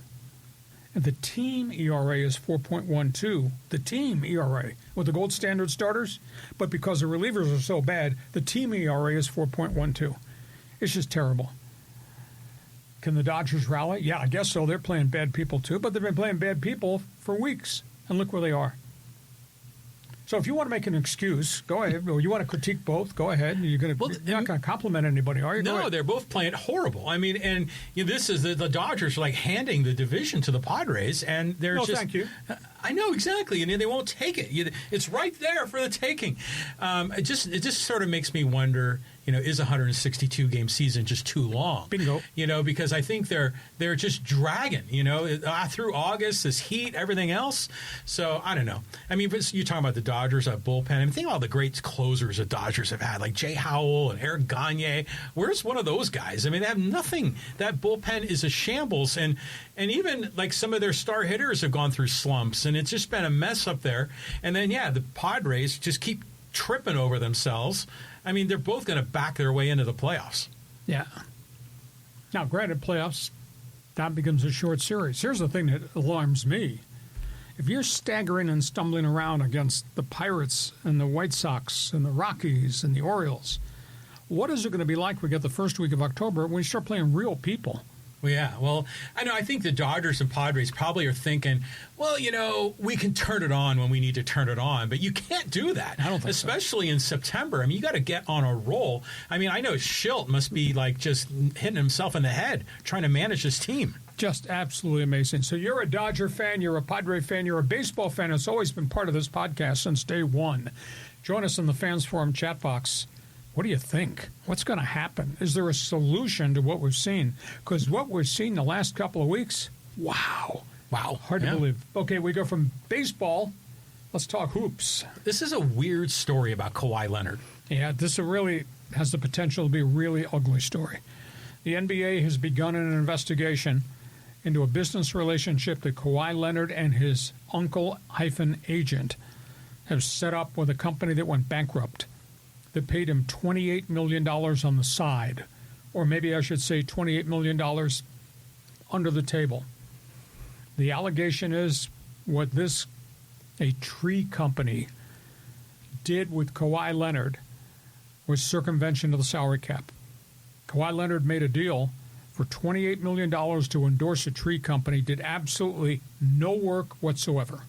And the team ERA is 4.12, the team ERA, with the gold standard starters. But because the relievers are so bad, the team ERA is 4.12. It's just terrible. Can the Dodgers rally? Yeah, I guess so. They're playing bad people too, but they've been playing bad people for weeks. And look where they are. So if you want to make an excuse, go ahead. Or you want to critique both, go ahead. You're not going to compliment anybody, are you? No, they're both playing horrible. I mean, and this is the Dodgers are like handing the division to the Padres, and they're just. Thank you. I know exactly, and they won't take it. It's right there for the taking. It just sort of makes me wonder. Is a 162 game season just too long? Bingo. Because I think they're just dragging. Through August, this heat, everything else. So I don't know. I mean, you're talking about the Dodgers bullpen. I mean, think about all the great closers the Dodgers have had, like Jay Howell and Eric Gagne. Where's one of those guys? I mean, they have nothing. That bullpen is a shambles, and even like some of their star hitters have gone through slumps, and it's just been a mess up there. And then the Padres just keep tripping over themselves. I mean, they're both going to back their way into the playoffs. Yeah. Now, granted, playoffs, that becomes a short series. Here's the thing that alarms me. If you're staggering and stumbling around against the Pirates and the White Sox and the Rockies and the Orioles, what is it going to be like we get the first week of October when we start playing real people? Well, yeah. Well, I know. I think the Dodgers and Padres probably are thinking, well, we can turn it on when we need to turn it on, but you can't do that. I don't think especially in September. I mean, you got to get on a roll. I mean, I know Schilt must be like just hitting himself in the head trying to manage his team. Just absolutely amazing. So you're a Dodger fan, you're a Padre fan, you're a baseball fan. It's always been part of this podcast since day one. Join us in the Fans Forum chat box. What do you think? What's going to happen? Is there a solution to what we've seen? Because what we've seen the last couple of weeks, wow. Hard to believe. Okay, we go from baseball. Let's talk hoops. This is a weird story about Kawhi Leonard. Yeah, this really has the potential to be a really ugly story. The NBA has begun an investigation into a business relationship that Kawhi Leonard and his uncle-agent have set up with a company that went bankrupt, that paid him $28 million on the side, or maybe I should say $28 million under the table. The allegation is what a tree company did with Kawhi Leonard was circumvention of the salary cap. Kawhi Leonard made a deal for $28 million to endorse a tree company, did absolutely no work whatsoever.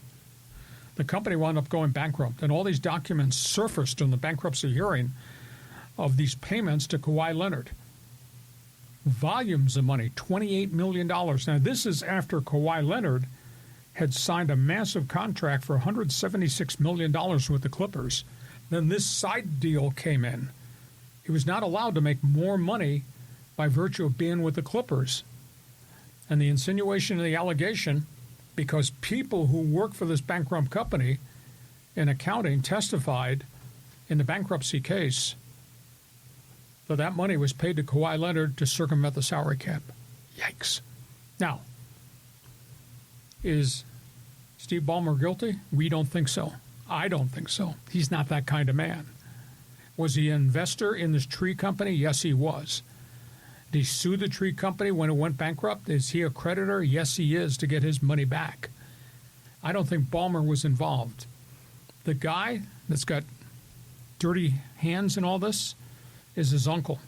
The company wound up going bankrupt, and all these documents surfaced in the bankruptcy hearing of these payments to Kawhi Leonard. Volumes of money, $28 million. Now, this is after Kawhi Leonard had signed a massive contract for $176 million with the Clippers. Then this side deal came in. He was not allowed to make more money by virtue of being with the Clippers. And the insinuation of the allegation, because people who work for this bankrupt company in accounting testified in the bankruptcy case that money was paid to Kawhi Leonard to circumvent the salary cap. Yikes. Now, is Steve Ballmer guilty? We don't think so. I don't think so. He's not that kind of man. Was he an investor in this tree company? Yes, he was. Did he sue the tree company when it went bankrupt? Is he a creditor? Yes, he is, to get his money back. I don't think Ballmer was involved. The guy that's got dirty hands in all this is his uncle.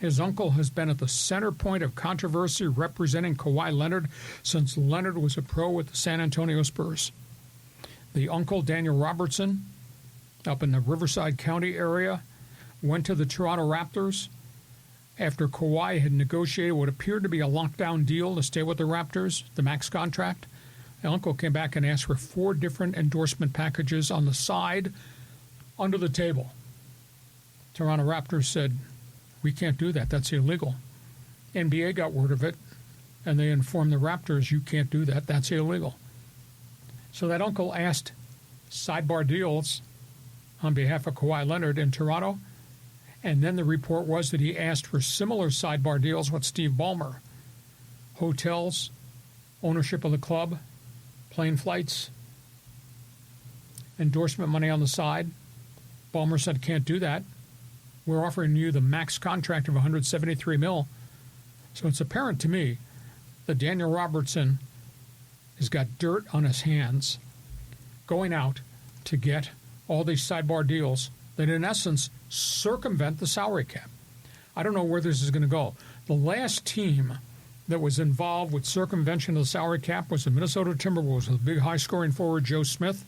His uncle has been at the center point of controversy representing Kawhi Leonard since Leonard was a pro with the San Antonio Spurs. The uncle, Daniel Robertson, up in the Riverside County area, went to the Toronto Raptors after Kawhi had negotiated what appeared to be a lockdown deal to stay with the Raptors, the max contract. The uncle came back and asked for 4 different endorsement packages on the side, under the table. Toronto Raptors said, we can't do that. That's illegal. NBA got word of it, and they informed the Raptors, you can't do that. That's illegal. So that uncle asked sidebar deals on behalf of Kawhi Leonard in Toronto, and then the report was that he asked for similar sidebar deals with Steve Ballmer. Hotels, ownership of the club, plane flights, endorsement money on the side. Ballmer said, can't do that. We're offering you the max contract of $173 million. So it's apparent to me that Daniel Robertson has got dirt on his hands going out to get all these sidebar deals that in essence circumvent the salary cap. I don't know where this is going to go. The last team that was involved with circumvention of the salary cap was the Minnesota Timberwolves with big high-scoring forward Joe Smith.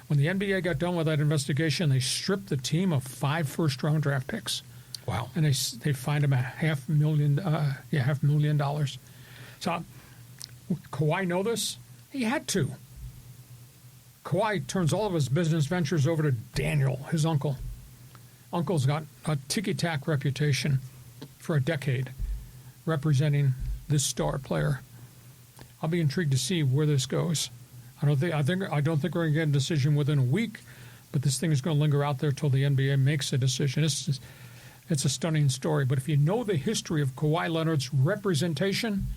When the NBA got done with that investigation, they stripped the team of 5 first-round draft picks. Wow. And they fined him $500,000. So, Kawhi know this? He had to. Kawhi turns all of his business ventures over to Daniel, his uncle. Uncle's got a ticky-tack reputation for a decade representing this star player. I'll be intrigued to see where this goes. I don't think we're going to get a decision within a week, but this thing is going to linger out there till the NBA makes a decision. It's a stunning story. But if you know the history of Kawhi Leonard's representation,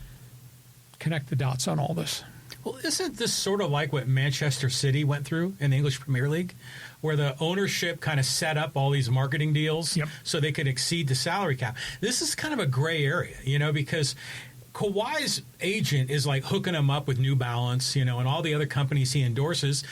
connect the dots on all this. Well, isn't this sort of like what Manchester City went through in the English Premier League, where the ownership kind of set up all these marketing deals so they could exceed the salary cap? This is kind of a gray area, because Kawhi's agent is like hooking him up with New Balance, and all the other companies he endorses.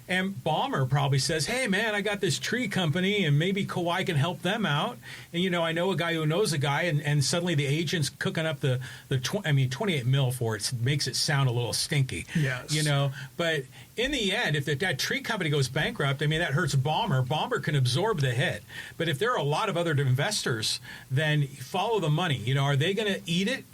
And Ballmer probably says, hey, man, I got this tree company, and maybe Kawhi can help them out. And, I know a guy who knows a guy, and suddenly the agent's cooking up the 28 mil for it makes it sound a little stinky. Yes. But in the end, if that tree company goes bankrupt, that hurts Ballmer. Ballmer can absorb the hit. But if there are a lot of other investors, then follow the money. Are they going to eat it?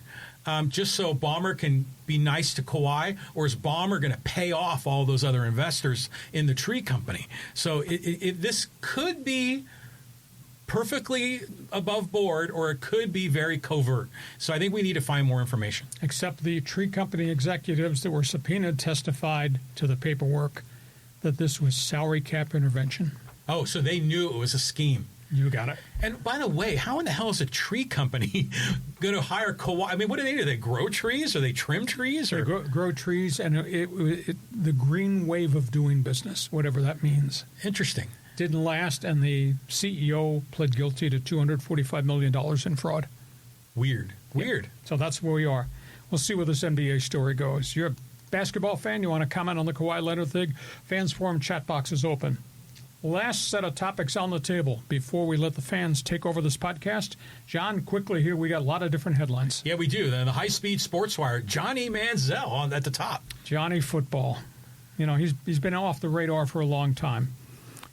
Just so Ballmer can be nice to Kawhi, or is Ballmer going to pay off all those other investors in the tree company? So this could be perfectly above board, or it could be very covert. So I think we need to find more information. Except the tree company executives that were subpoenaed testified to the paperwork that this was salary cap intervention. Oh, so they knew it was a scheme. You got it. And by the way, how in the hell is a tree company going to hire Kawhi? What do they do? They grow trees, or they trim trees? Or? They grow trees, and the green wave of doing business, whatever that means. Interesting. Didn't last, and the CEO pled guilty to $245 million in fraud. Weird. So that's where we are. We'll see where this NBA story goes. You're a basketball fan? You want to comment on the Kawhi Leonard thing? Fans Forum chat box is open. Last set of topics on the table before we let the fans take over this podcast. John, quickly here, we got a lot of different headlines. Yeah, we do. The high-speed sports wire, Johnny Manziel at the top. Johnny football. He's been off the radar for a long time.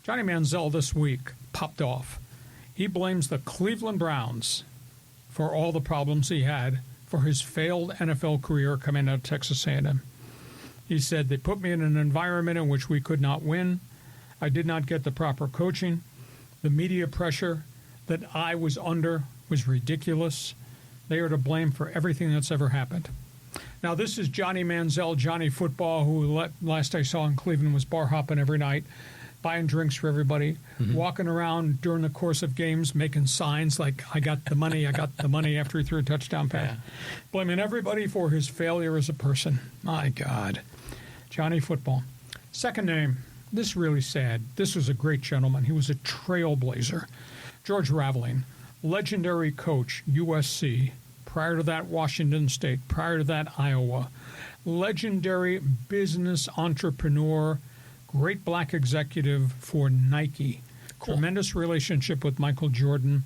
Johnny Manziel this week popped off. He blames the Cleveland Browns for all the problems he had for his failed NFL career coming out of Texas A&M. He said, they put me in an environment in which we could not win. I did not get the proper coaching. The media pressure that I was under was ridiculous. They are to blame for everything that's ever happened. Now, this is Johnny Manziel, Johnny Football, who last I saw in Cleveland was bar hopping every night, buying drinks for everybody, walking around during the course of games, making signs like, I got the money after he threw a touchdown pass. Blaming everybody for his failure as a person. My God. Johnny Football. Second name. This is really sad. This was a great gentleman. He was a trailblazer. George Raveling, legendary coach, USC. Prior to that, Washington State. Prior to that, Iowa. Legendary business entrepreneur, great black executive for Nike. Cool. Tremendous relationship with Michael Jordan.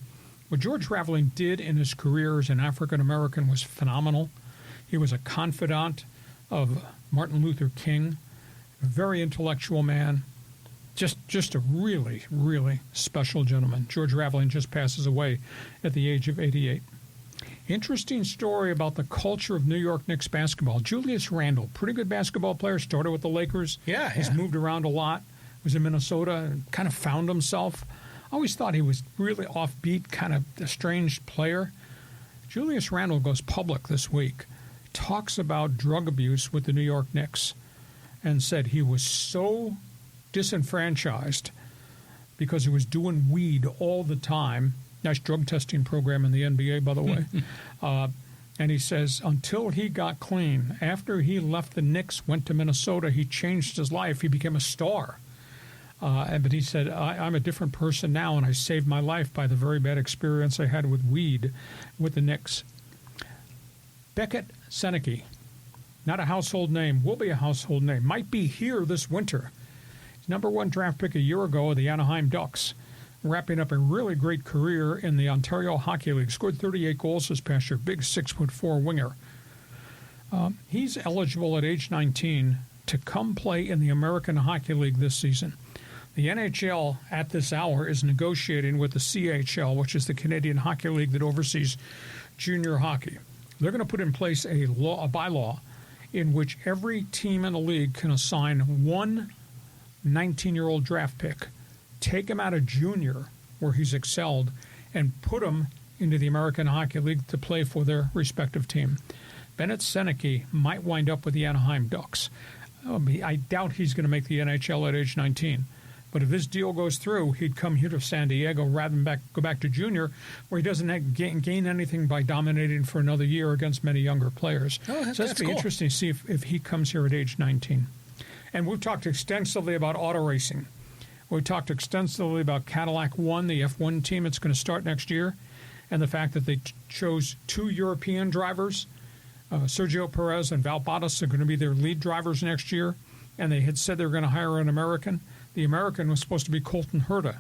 What George Raveling did in his career as an African-American was phenomenal. He was a confidant of Martin Luther King. Very intellectual man, just a really, really special gentleman. George Raveling just passes away at the age of 88. Interesting story about the culture of New York Knicks basketball. Julius Randle, pretty good basketball player, started with the Lakers. He's moved around a lot, was in Minnesota, and kind of found himself. I always thought he was really offbeat, kind of a strange player. Julius Randle goes public this week, talks about drug abuse with the New York Knicks, and said he was so disenfranchised because he was doing weed all the time. Nice drug testing program in the NBA, by the way. And he says until he got clean, after he left the Knicks, went to Minnesota, he changed his life. He became a star. But he said, I'm a different person now, and I saved my life by the very bad experience I had with weed with the Knicks. Beckett Seneke. Not a household name, will be a household name. Might be here this winter. Number 1 draft pick a year ago of the Anaheim Ducks. Wrapping up a really great career in the Ontario Hockey League. Scored 38 goals this past year. Big 6'4" winger. He's eligible at age 19 to come play in the American Hockey League this season. The NHL at this hour is negotiating with the CHL, which is the Canadian Hockey League that oversees junior hockey. They're going to put in place a bylaw in which every team in the league can assign one 19-year-old draft pick, take him out of junior where he's excelled, and put him into the American Hockey League to play for their respective team. Bennett Seneke might wind up with the Anaheim Ducks. I doubt he's going to make the NHL at age 19. But if this deal goes through, he'd come here to San Diego rather than go back to junior, where he doesn't gain anything by dominating for another year against many younger players. Oh, so that's cool. Interesting to see if he comes here at age 19. And we've talked extensively about auto racing. We've talked extensively about Cadillac One, the F1 team that's going to start next year, and the fact that they chose 2 European drivers. Sergio Perez and Val Bottas are going to be their lead drivers next year, and they had said they were going to hire an American. The American was supposed to be Colton Herta.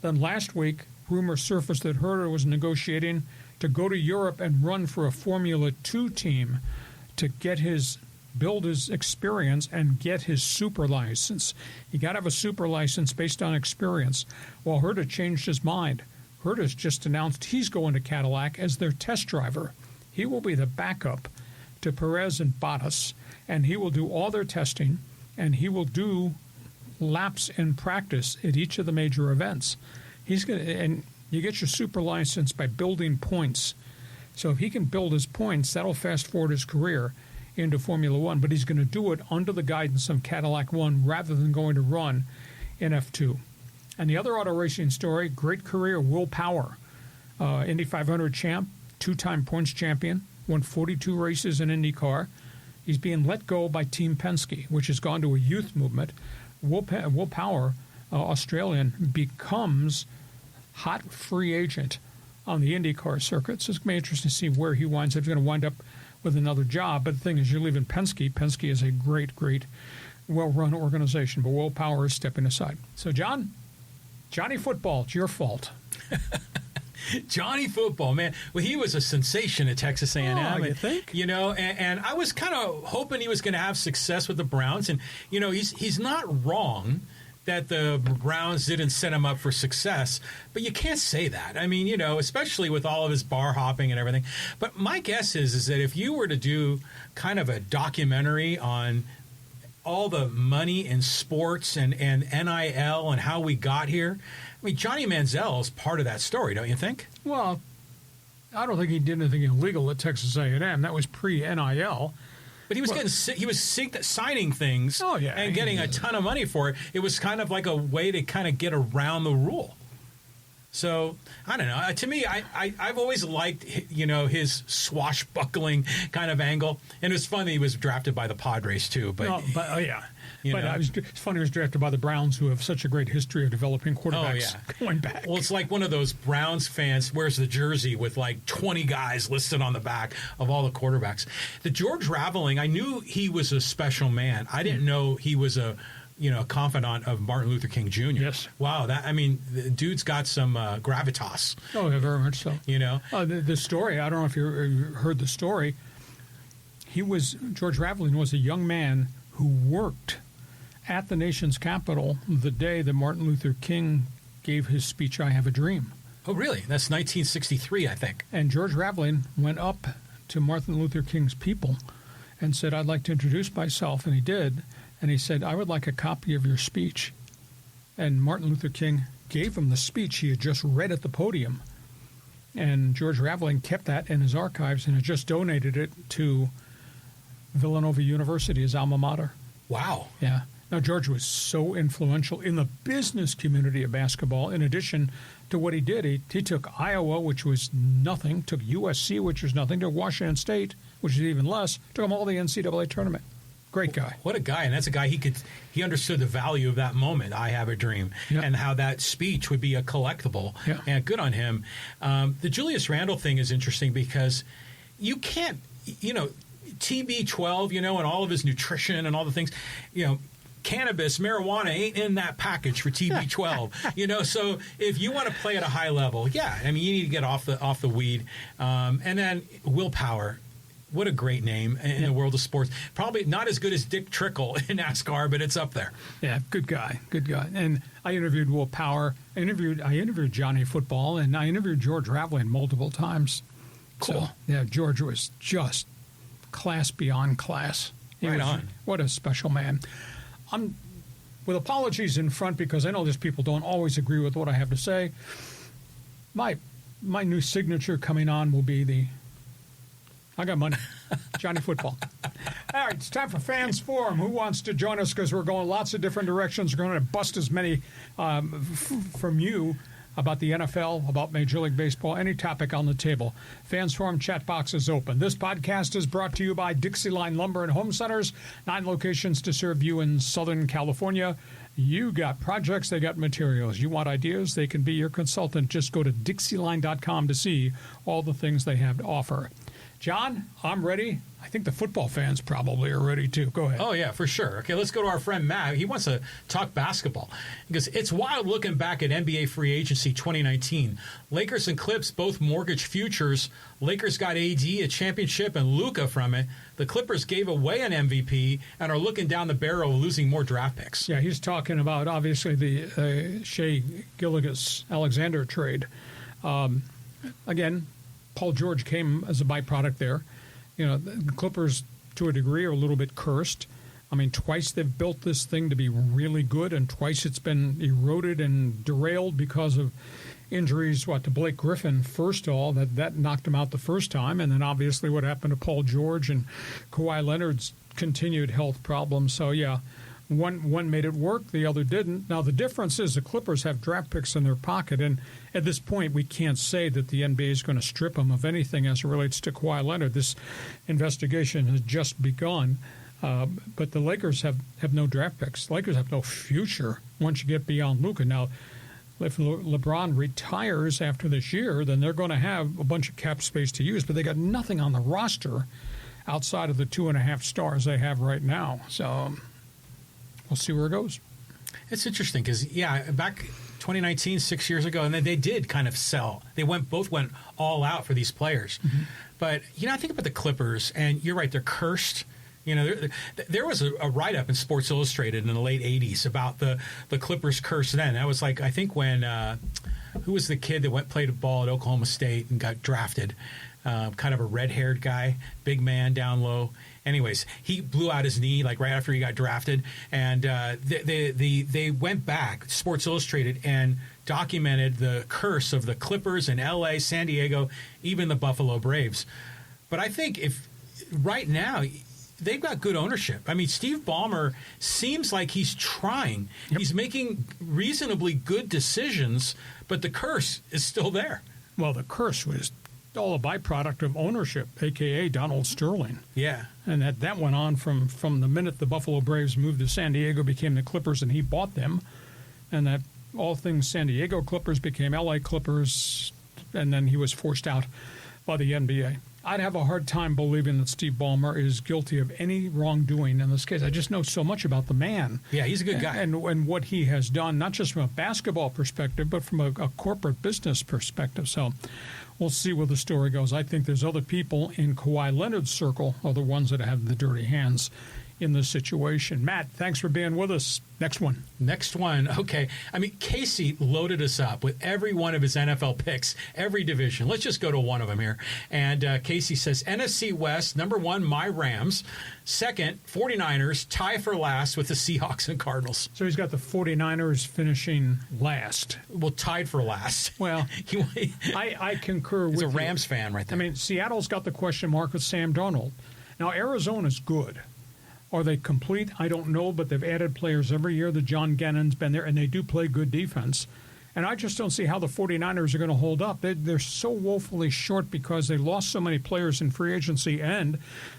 Then last week, rumors surfaced that Herta was negotiating to go to Europe and run for a Formula 2 team to build his experience and get his super license. You got to have a super license based on experience. Well, Herta changed his mind. Herta's just announced he's going to Cadillac as their test driver. He will be the backup to Perez and Bottas, and he will do all their testing, and he will do laps in practice at each of the major events. And you get your super license by building points. So if he can build his points, that'll fast forward his career into Formula One. But he's going to do it under the guidance of Cadillac One rather than going to run in F2. And the other auto racing story, great career, Will Power, Indy 500 champ, 2-time points champion, won 42 races in IndyCar. He's being let go by Team Penske, which has gone to a youth movement. Will Power, Australian, becomes hot free agent on the IndyCar circuit. So it's going to be interesting to see where he winds up. He's going to wind up with another job. But the thing is, you're leaving Penske. Penske is a great, great, well-run organization. But Will Power is stepping aside. So, Johnny Football, it's your fault. Johnny Football, man. Well, he was a sensation at Texas A&M. Oh, you think? You know, and I was kind of hoping he was going to have success with the Browns. And, you know, he's not wrong that the Browns didn't set him up for success. But you can't say that. I mean, you know, especially with all of his bar hopping and everything. But my guess is that if you were to do kind of a documentary on all the money in sports and NIL and how we got here, I mean, Johnny Manziel is part of that story, don't you think? Well, I don't think he did anything illegal at Texas A&M. That was pre-NIL. But he was signing things and getting a ton of money for it. It was kind of like a way to kind of get around the rule. So, I don't know. To me, I've always liked, you know, his swashbuckling kind of angle. And it was fun that he was drafted by the Padres, too. But yeah. It's funny he was drafted by the Browns, who have such a great history of developing quarterbacks going back. Well, it's like one of those Browns fans wears the jersey with like 20 guys listed on the back of all the quarterbacks. The George Raveling, I knew he was a special man. I didn't know he was a confidant of Martin Luther King Jr. Yes. Wow. The dude's got some gravitas. Oh, yeah, very much so. You know? The story, I don't know if you heard the story. George Raveling was a young man who worked at the nation's capital the day that Martin Luther King gave his speech, I Have a Dream. Oh, really? That's 1963, I think. And George Raveling went up to Martin Luther King's people and said, I'd like to introduce myself. And he did. And he said, I would like a copy of your speech. And Martin Luther King gave him the speech he had just read at the podium. And George Raveling kept that in his archives and had just donated it to Villanova University, his alma mater. Wow. Yeah. Now, George was so influential in the business community of basketball. In addition to what he did, he took Iowa, which was nothing, took USC, which was nothing, took Washington State, which is even less, took them all to the NCAA tournament. Great guy. What a guy. And that's a guy he understood the value of that moment, I Have a Dream, and how that speech would be a collectible. Yeah. And good on him. The Julius Randle thing is interesting because you can't, TB12, and all of his nutrition and all the things, cannabis, marijuana ain't in that package for TB12. So if you want to play at a high level, you need to get off the weed. And then willpower. What a great name in the world of sports. Probably not as good as Dick Trickle in NASCAR, but it's up there. Yeah, good guy. And I interviewed Will Power. I interviewed Johnny Football, and I interviewed George Raveling multiple times. Cool. So, yeah, George was just class beyond class. Right on. What a special man. I'm with apologies in front because I know these people don't always agree with what I have to say. My new signature coming on will be I got money. Johnny Football. All right, it's time for Fans Forum. Who wants to join us? Because we're going lots of different directions. We're going to bust as many from you about the NFL, about Major League Baseball, any topic on the table. Fans Forum chat box is open. This podcast is brought to you by DIXIELINE Lumber and Home Centers, 9 locations to serve you in Southern California. You got projects, they got materials. You want ideas, they can be your consultant. Just go to DIXIELINE.com to see all the things they have to offer. John, I'm ready. I think the football fans probably are ready too. Go ahead. Oh, yeah, for sure. Okay, let's go to our friend Matt. He wants to talk basketball because it's wild looking back at NBA free agency 2019. Lakers and Clips both mortgage futures. Lakers got AD a championship and Luka from it. The Clippers gave away an MVP and are looking down the barrel of losing more draft picks. Yeah, he's talking about, obviously, the Shea Gilgeous-Alexander trade. Again, Paul George came as a byproduct there. You know, the Clippers, to a degree, are a little bit cursed. I mean, twice they've built this thing to be really good, and twice it's been eroded and derailed because of injuries, to Blake Griffin, first of all, that knocked him out the first time, and then obviously what happened to Paul George and Kawhi Leonard's continued health problems. So, yeah, one made it work, the other didn't. Now, the difference is the Clippers have draft picks in their pocket, and at this point, we can't say that the NBA is going to strip them of anything as it relates to Kawhi Leonard. This investigation has just begun, but the Lakers have no draft picks. The Lakers have no future once you get beyond Luka. Now, if LeBron retires after this year, then they're going to have a bunch of cap space to use, but they got nothing on the roster outside of the 2.5 stars they have right now. So we'll see where it goes. It's interesting because, back 2019, 6 years ago, and then they did kind of sell. They both went all out for these players. Mm-hmm. But, I think about the Clippers, and you're right, they're cursed. There was a write-up in Sports Illustrated in the late 80s about the Clippers curse then. That was I think when, who was the kid that played ball at Oklahoma State and got drafted? Kind of a red-haired guy, big man down low. Anyways, he blew out his knee right after he got drafted, and they went back, Sports Illustrated, and documented the curse of the Clippers in L.A., San Diego, even the Buffalo Braves. But I think if right now they've got good ownership. I mean, Steve Ballmer seems like he's trying. Yep. He's making reasonably good decisions, but the curse is still there. Well, the curse was all a byproduct of ownership, a.k.a. Donald Sterling. Yeah. And that went on from the minute the Buffalo Braves moved to San Diego, became the Clippers, and he bought them. And that all things San Diego Clippers became L.A. Clippers, and then he was forced out by the NBA. I'd have a hard time believing that Steve Ballmer is guilty of any wrongdoing in this case. I just know so much about the man. Yeah, he's a good guy. And what he has done, not just from a basketball perspective, but from a corporate business perspective. So we'll see where the story goes. I think there's other people in Kawhi Leonard's circle are the ones that have the dirty hands in this situation. Matt, thanks for being with us. Next one. Okay. I mean, Casey loaded us up with every one of his NFL picks, every division. Let's just go to one of them here. And Casey says, NFC West, number 1, my Rams. Second, 49ers, tie for last with the Seahawks and Cardinals. So he's got the 49ers finishing last. Well, tied for last. Well, I concur with you. He's a Rams fan right there. I mean, Seattle's got the question mark with Sam Darnold. Now, Arizona's good. Are they complete? I don't know, but they've added players every year. The John Gannon's been there, and they do play good defense. And I just don't see how the 49ers are going to hold up. They're so woefully short because they lost so many players in free agency, and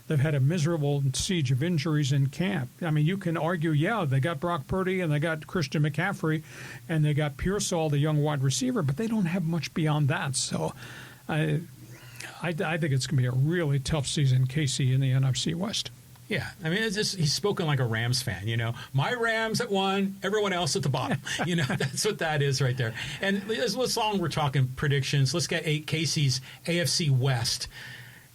they've had a miserable siege of injuries in camp. I mean, you can argue, they got Brock Purdy, and they got Christian McCaffrey, and they got Pearsall, the young wide receiver, but they don't have much beyond that. So I think it's going to be a really tough season, Casey, in the NFC West. Yeah, I mean, he's spoken like a Rams fan, My Rams at 1, everyone else at the bottom. That's what that is right there. And as long we're talking predictions, let's get Casey's AFC West.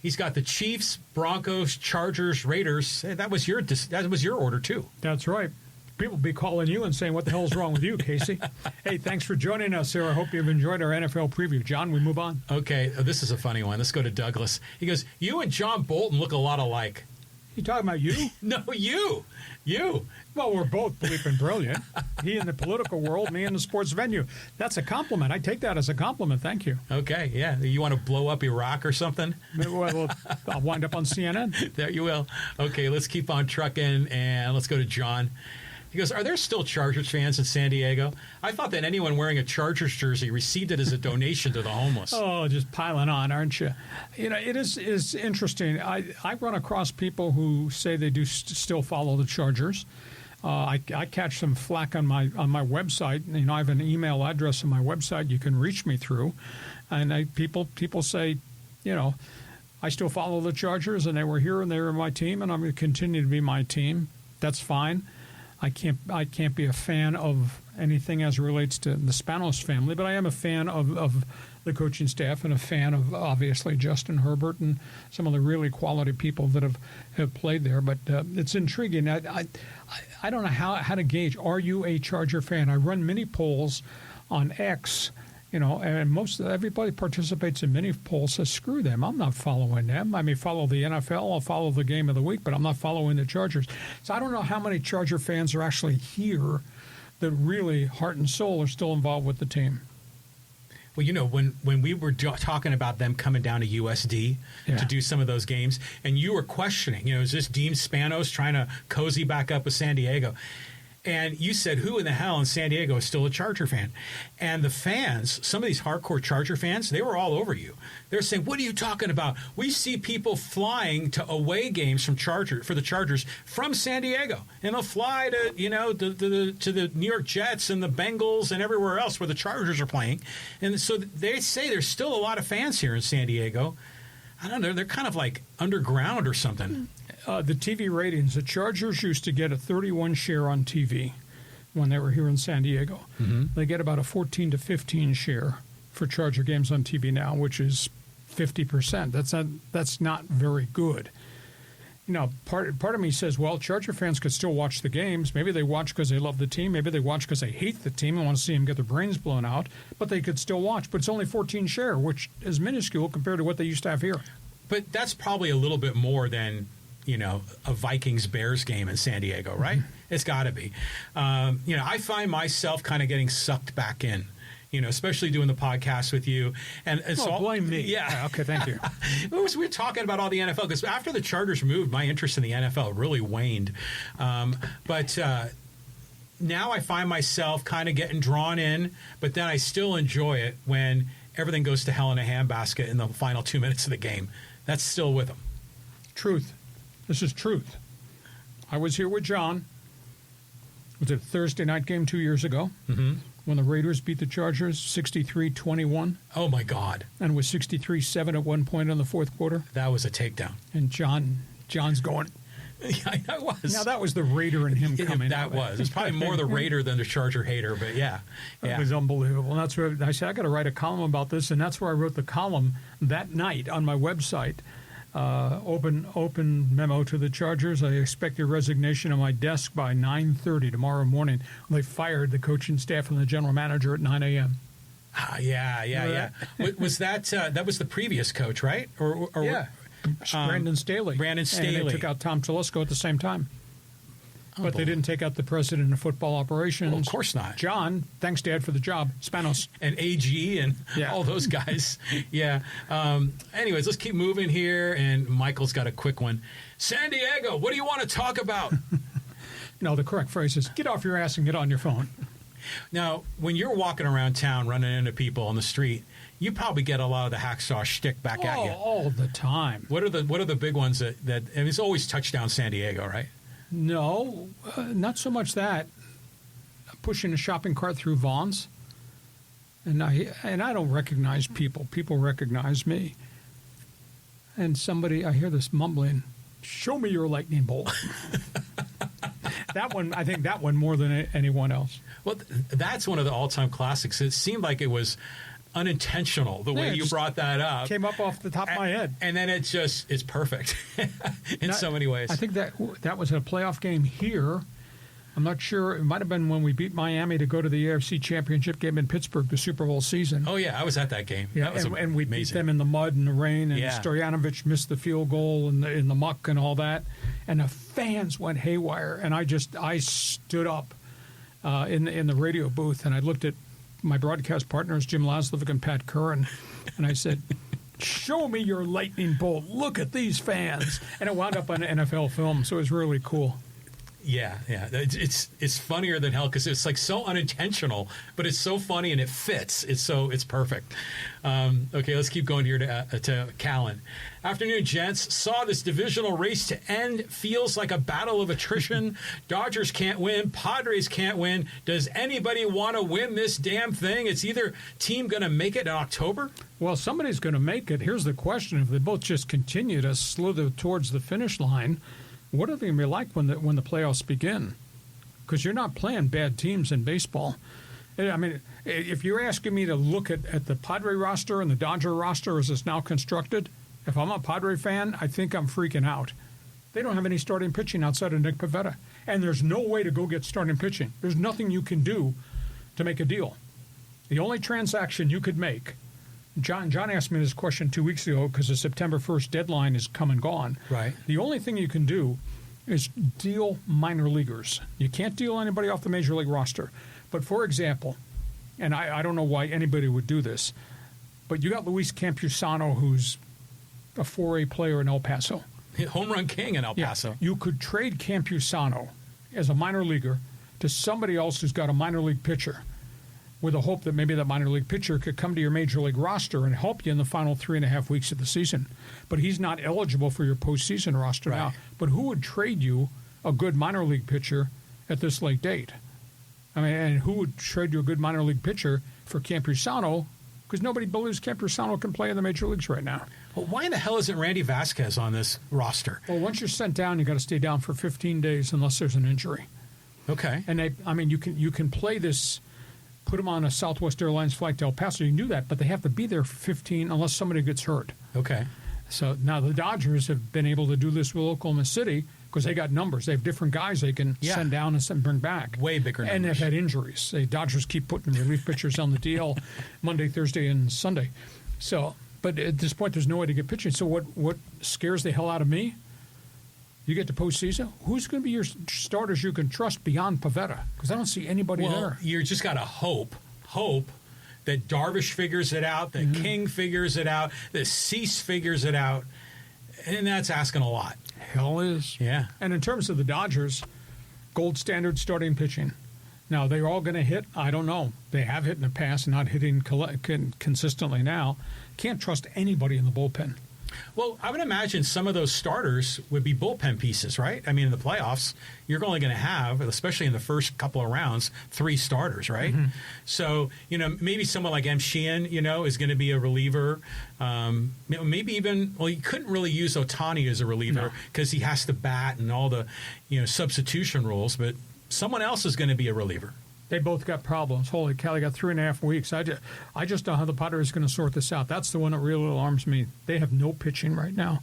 He's got the Chiefs, Broncos, Chargers, Raiders. Hey, that was your order, too. That's right. People be calling you and saying, what the hell's wrong with you, Casey? Hey, thanks for joining us here. I hope you've enjoyed our NFL preview. John, we move on. Okay, this is a funny one. Let's go to Douglas. He goes, you and John Bolton look a lot alike. You talking about you? No, you. Well, we're both bleeping brilliant. He in the political world, me in the sports venue. That's a compliment. I take that as a compliment. Thank you. Okay, yeah. You want to blow up Iraq or something? Well, I'll wind up on CNN. There you will. Okay, let's keep on trucking, and let's go to John. He goes, are there still Chargers fans in San Diego? I thought that anyone wearing a Chargers jersey received it as a donation to the homeless. Oh, just piling on, aren't you? You know, it is interesting. I run across people who say they do still follow the Chargers. I catch some flack on my website. You know, I have an email address on my website you can reach me through. And people say, you know, I still follow the Chargers, and they were here, and they were my team, and I'm going to continue to be my team. That's fine. I can't be a fan of anything as it relates to the Spanos family, but I am a fan of the coaching staff and a fan of, obviously, Justin Herbert and some of the really quality people that have played there. But it's intriguing. I don't know how to gauge. Are you a Charger fan? I run mini polls on X, you know, and everybody participates in mini polls. Says, screw them. I'm not following them. I may follow the NFL. I'll follow the game of the week, but I'm not following the Chargers. So I don't know how many Charger fans are actually here that really, heart and soul, are still involved with the team. Well, you know, when we were talking about them coming down to USD to do some of those games, and you were questioning, you know, is this Dean Spanos trying to cozy back up with San Diego? And you said, who in the hell in San Diego is still a Charger fan? And the fans, some of these hardcore Charger fans, they were all over you. They're saying, what are you talking about? We see people flying to away games for the Chargers from San Diego. And they'll fly to, you know, to the New York Jets and the Bengals and everywhere else where the Chargers are playing. And so they say there's still a lot of fans here in San Diego. I don't know. They're kind of like underground or something. The TV ratings, the Chargers used to get a 31 share on TV when they were here in San Diego. Mm-hmm. They get about a 14 to 15 share for Charger games on TV now, which is 50%. That's not very good. You know, part of me says, well, Charger fans could still watch the games. Maybe they watch because they love the team. Maybe they watch because they hate the team and want to see them get their brains blown out. But they could still watch. But it's only 14 share, which is minuscule compared to what they used to have here. But that's probably a little bit more than, you know, a Vikings-Bears game in San Diego, right? Mm-hmm. It's got to be. You know, I find myself kind of getting sucked back in, you know, especially doing the podcast with you. And it's all blame me. Yeah. Okay, thank you. We were talking about all the NFL because after the Chargers moved, my interest in the NFL really waned. But now I find myself kind of getting drawn in, but then I still enjoy it when everything goes to hell in a handbasket in the final 2 minutes of the game. That's still with them. Truth. This is truth. I was here with John. Was it a Thursday night game 2 years ago when the Raiders beat the Chargers 63-21? Oh, my God. And it was 63-7 at one point in the fourth quarter. That was a takedown. And John's going... Yeah, that was. Now, that was the Raider in him coming. That was. It's probably more the Raider than the Charger hater, but yeah. It was unbelievable. And that's where I said, I got to write a column about this, and that's where I wrote the column that night on my website. Open memo to the Chargers. I expect your resignation on my desk by 9:30 tomorrow morning. They fired the coaching staff and the general manager at 9 a.m. Yeah. Was that was the previous coach, right? Or yeah. Brandon Staley. And they took out Tom Telesco at the same time. But they didn't take out the president of football operations. Well, of course not. John, thanks, Dad, for the job. Spanos. And AG and all those guys. Yeah. Anyways, let's keep moving here. And Michael's got a quick one. San Diego, what do you want to talk about? No, the correct phrase is get off your ass and get on your phone. Now, when you're walking around town running into people on the street, you probably get a lot of the hacksaw shtick back at you. All the time. What are the big ones that and it's always touchdown San Diego, right? No, not so much that. Pushing a shopping cart through Vaughn's, and I don't recognize people. People recognize me. And I hear this mumbling, "Show me your lightning bolt." That one, I think that one more than anyone else. Well, that's one of the all-time classics. It seemed like it was unintentional the way it you just brought that up. Came up off the top of my head. And then it's perfect in so many ways. I think that was a playoff game here. I'm not sure. It might have been when we beat Miami to go to the AFC Championship game in Pittsburgh, the Super Bowl season. Oh, yeah, I was at that game. Yeah, that and we beat them in the mud and the rain, and Stoyanovich missed the field goal in the muck and all that. And the fans went haywire. And I stood up in the radio booth, and I looked at my broadcast partners, Jim Laslovic and Pat Curran, and I said, show me your lightning bolt. Look at these fans. And it wound up on NFL film, so it was really cool. Yeah. It's funnier than hell because it's like so unintentional, but it's so funny and it fits. It's perfect. Okay, let's keep going here to Callan. Afternoon, gents. Saw this divisional race to end. Feels like a battle of attrition. Dodgers can't win. Padres can't win. Does anybody want to win this damn thing? It's either team going to make it in October. Well, somebody's going to make it. Here's the question: if they both just continue to slither towards the finish line, what are they going to be like when the playoffs begin? Because you're not playing bad teams in baseball. I mean, if you're asking me to look at the Padre roster and the Dodger roster as it's now constructed, if I'm a Padre fan, I think I'm freaking out. They don't have any starting pitching outside of Nick Pivetta. And there's no way to go get starting pitching. There's nothing you can do to make a deal. The only transaction you could make, John asked me this question 2 weeks ago because the September 1st deadline is come and gone. Right. The only thing you can do is deal minor leaguers. You can't deal anybody off the major league roster. But for example, and I don't know why anybody would do this, but you got Luis Campusano, who's a 4A player in El Paso. Home run king in El Paso. Yeah. You could trade Campusano as a minor leaguer to somebody else who's got a minor league pitcher, with a hope that maybe that minor league pitcher could come to your major league roster and help you in the final 3.5 weeks of the season. But he's not eligible for your postseason roster now. But who would trade you a good minor league pitcher at this late date? I mean, and who would trade you a good minor league pitcher for Campusano? Because nobody believes Campusano can play in the major leagues right now. Well, why in the hell isn't Randy Vasquez on this roster? Well, once you're sent down, you got to stay down for 15 days unless there's an injury. Okay. And you can play this. Put them on a Southwest Airlines flight to El Paso. You can do that, but they have to be there for 15 unless somebody gets hurt. Okay. So now the Dodgers have been able to do this with Oklahoma City because they got numbers. They have different guys they can send down and bring back. Way bigger numbers. And they've had injuries. The Dodgers keep putting relief pitchers on the DL Monday, Thursday, and Sunday. So, but at this point, there's no way to get pitching. So what scares the hell out of me? You get to postseason, who's going to be your starters you can trust beyond Pivetta? Because I don't see anybody there. You just got to hope that Darvish figures it out, that King figures it out, that Cease figures it out, and that's asking a lot. Hell is. Yeah. And in terms of the Dodgers, gold standard starting pitching. Now, they're all going to hit? I don't know. They have hit in the past, not hitting consistently now. Can't trust anybody in the bullpen. Well, I would imagine some of those starters would be bullpen pieces, right? I mean, in the playoffs, you're only going to have, especially in the first couple of rounds, 3 starters, right? Mm-hmm. So, maybe someone like M. Sheehan, is going to be a reliever. Maybe even, you couldn't really use Ohtani as a reliever because he has to bat and all the, substitution rules, but someone else is going to be a reliever. They both got problems. Holy cow, they got 3.5 weeks. I just don't know how the Padres is going to sort this out. That's the one that really alarms me. They have no pitching right now.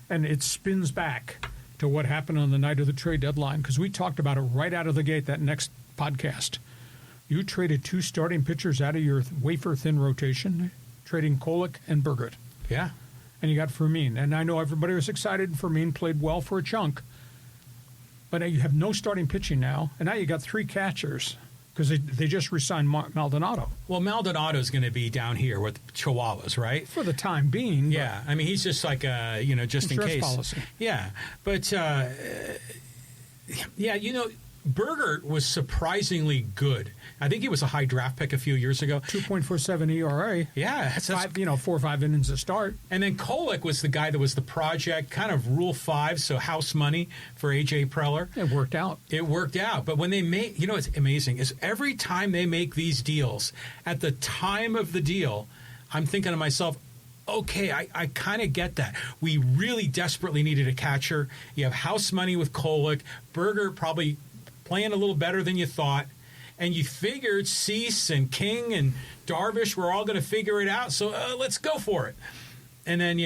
And it spins back to what happened on the night of the trade deadline, because we talked about it right out of the gate that next podcast. You traded 2 starting pitchers out of your wafer-thin rotation, trading Kolek and Burgert. Yeah. And you got Fermin. And I know everybody was excited. Fermin played well for a chunk. But you have no starting pitching now, and now you got 3 catchers. Because they just re-signed Maldonado. Well, Maldonado's going to be down here with Chihuahuas, right? For the time being. Yeah. I mean, he's just like, just in case. Policy. Yeah. But, Burgert was surprisingly good. I think he was a high draft pick a few years ago. 2.47 ERA. Yeah. That's 4 or 5 innings to start. And then Kolek was the guy that was the project, kind of Rule 5, so house money for A.J. Preller. It worked out. But when they make, what's amazing is every time they make these deals, at the time of the deal, I'm thinking to myself, okay, I kind of get that. We really desperately needed a catcher. You have house money with Kolek. Burgert probably playing a little better than you thought. and you figured Cease and King and Darvish were all going to figure it out, so let's go for it. And then,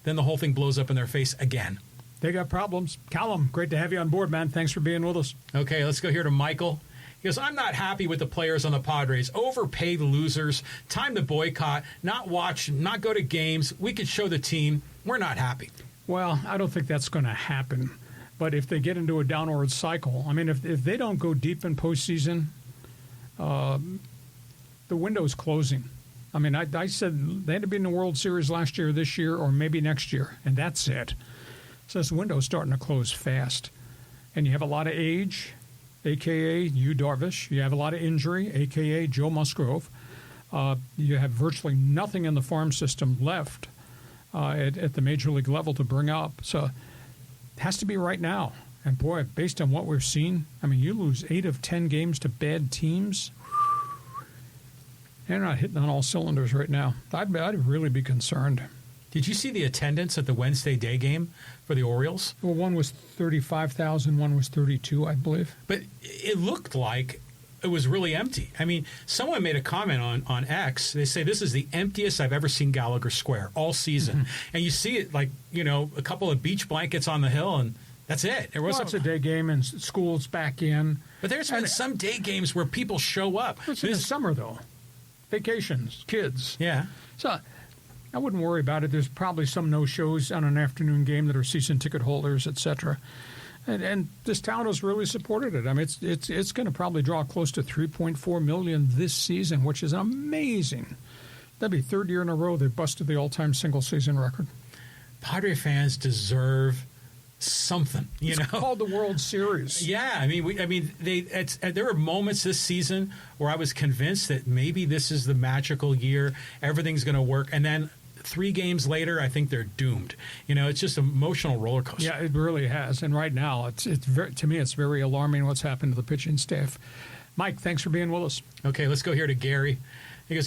then the whole thing blows up in their face again. They got problems. Callum, great to have you on board, man. Thanks for being with us. Okay, let's go here to Michael. He goes, I'm not happy with the players on the Padres. Overpaid losers. Time to boycott. Not watch. Not go to games. We could show the team. We're not happy. Well, I don't think that's going to happen. But if they get into a downward cycle, I mean, if they don't go deep in postseason, the window's closing. I mean, I said they had to be in the World Series last year, this year, or maybe next year, and that's it. So this window's starting to close fast. And you have a lot of age, a.k.a. you, Darvish. You have a lot of injury, a.k.a. Joe Musgrove. You have virtually nothing in the farm system left at the major league level to bring up. So it has to be right now. And, boy, based on what we've seen, I mean, you lose 8 of 10 games to bad teams. They're not hitting on all cylinders right now. I'd really be concerned. Did you see the attendance at the Wednesday day game for the Orioles? Well, one was 35,000, one was 32, I believe. But it looked like it was really empty. I mean, someone made a comment on X. They say this is the emptiest I've ever seen Gallagher Square all season. Mm-hmm. And you see it like, a couple of beach blankets on the hill, and that's it. It's a day game, and school's back in. But there's been some day games where people show up. It's in the summer, though. Vacations, kids. Yeah. So I wouldn't worry about it. There's probably some no-shows on an afternoon game that are season ticket holders, etc. And this town has really supported it. I mean, it's going to probably draw close to 3.4 million this season, which is amazing. That'd be third year in a row they've busted the all-time single-season record. Padre fans deserve something, It's called the World Series. Yeah, there were moments this season where I was convinced that maybe this is the magical year, everything's going to work, and then 3 games later, I think they're doomed. It's just an emotional roller coaster. Yeah, it really has. And right now, to me, it's very alarming what's happened to the pitching staff. Mike, thanks for being with us. Okay, let's go here to Gary.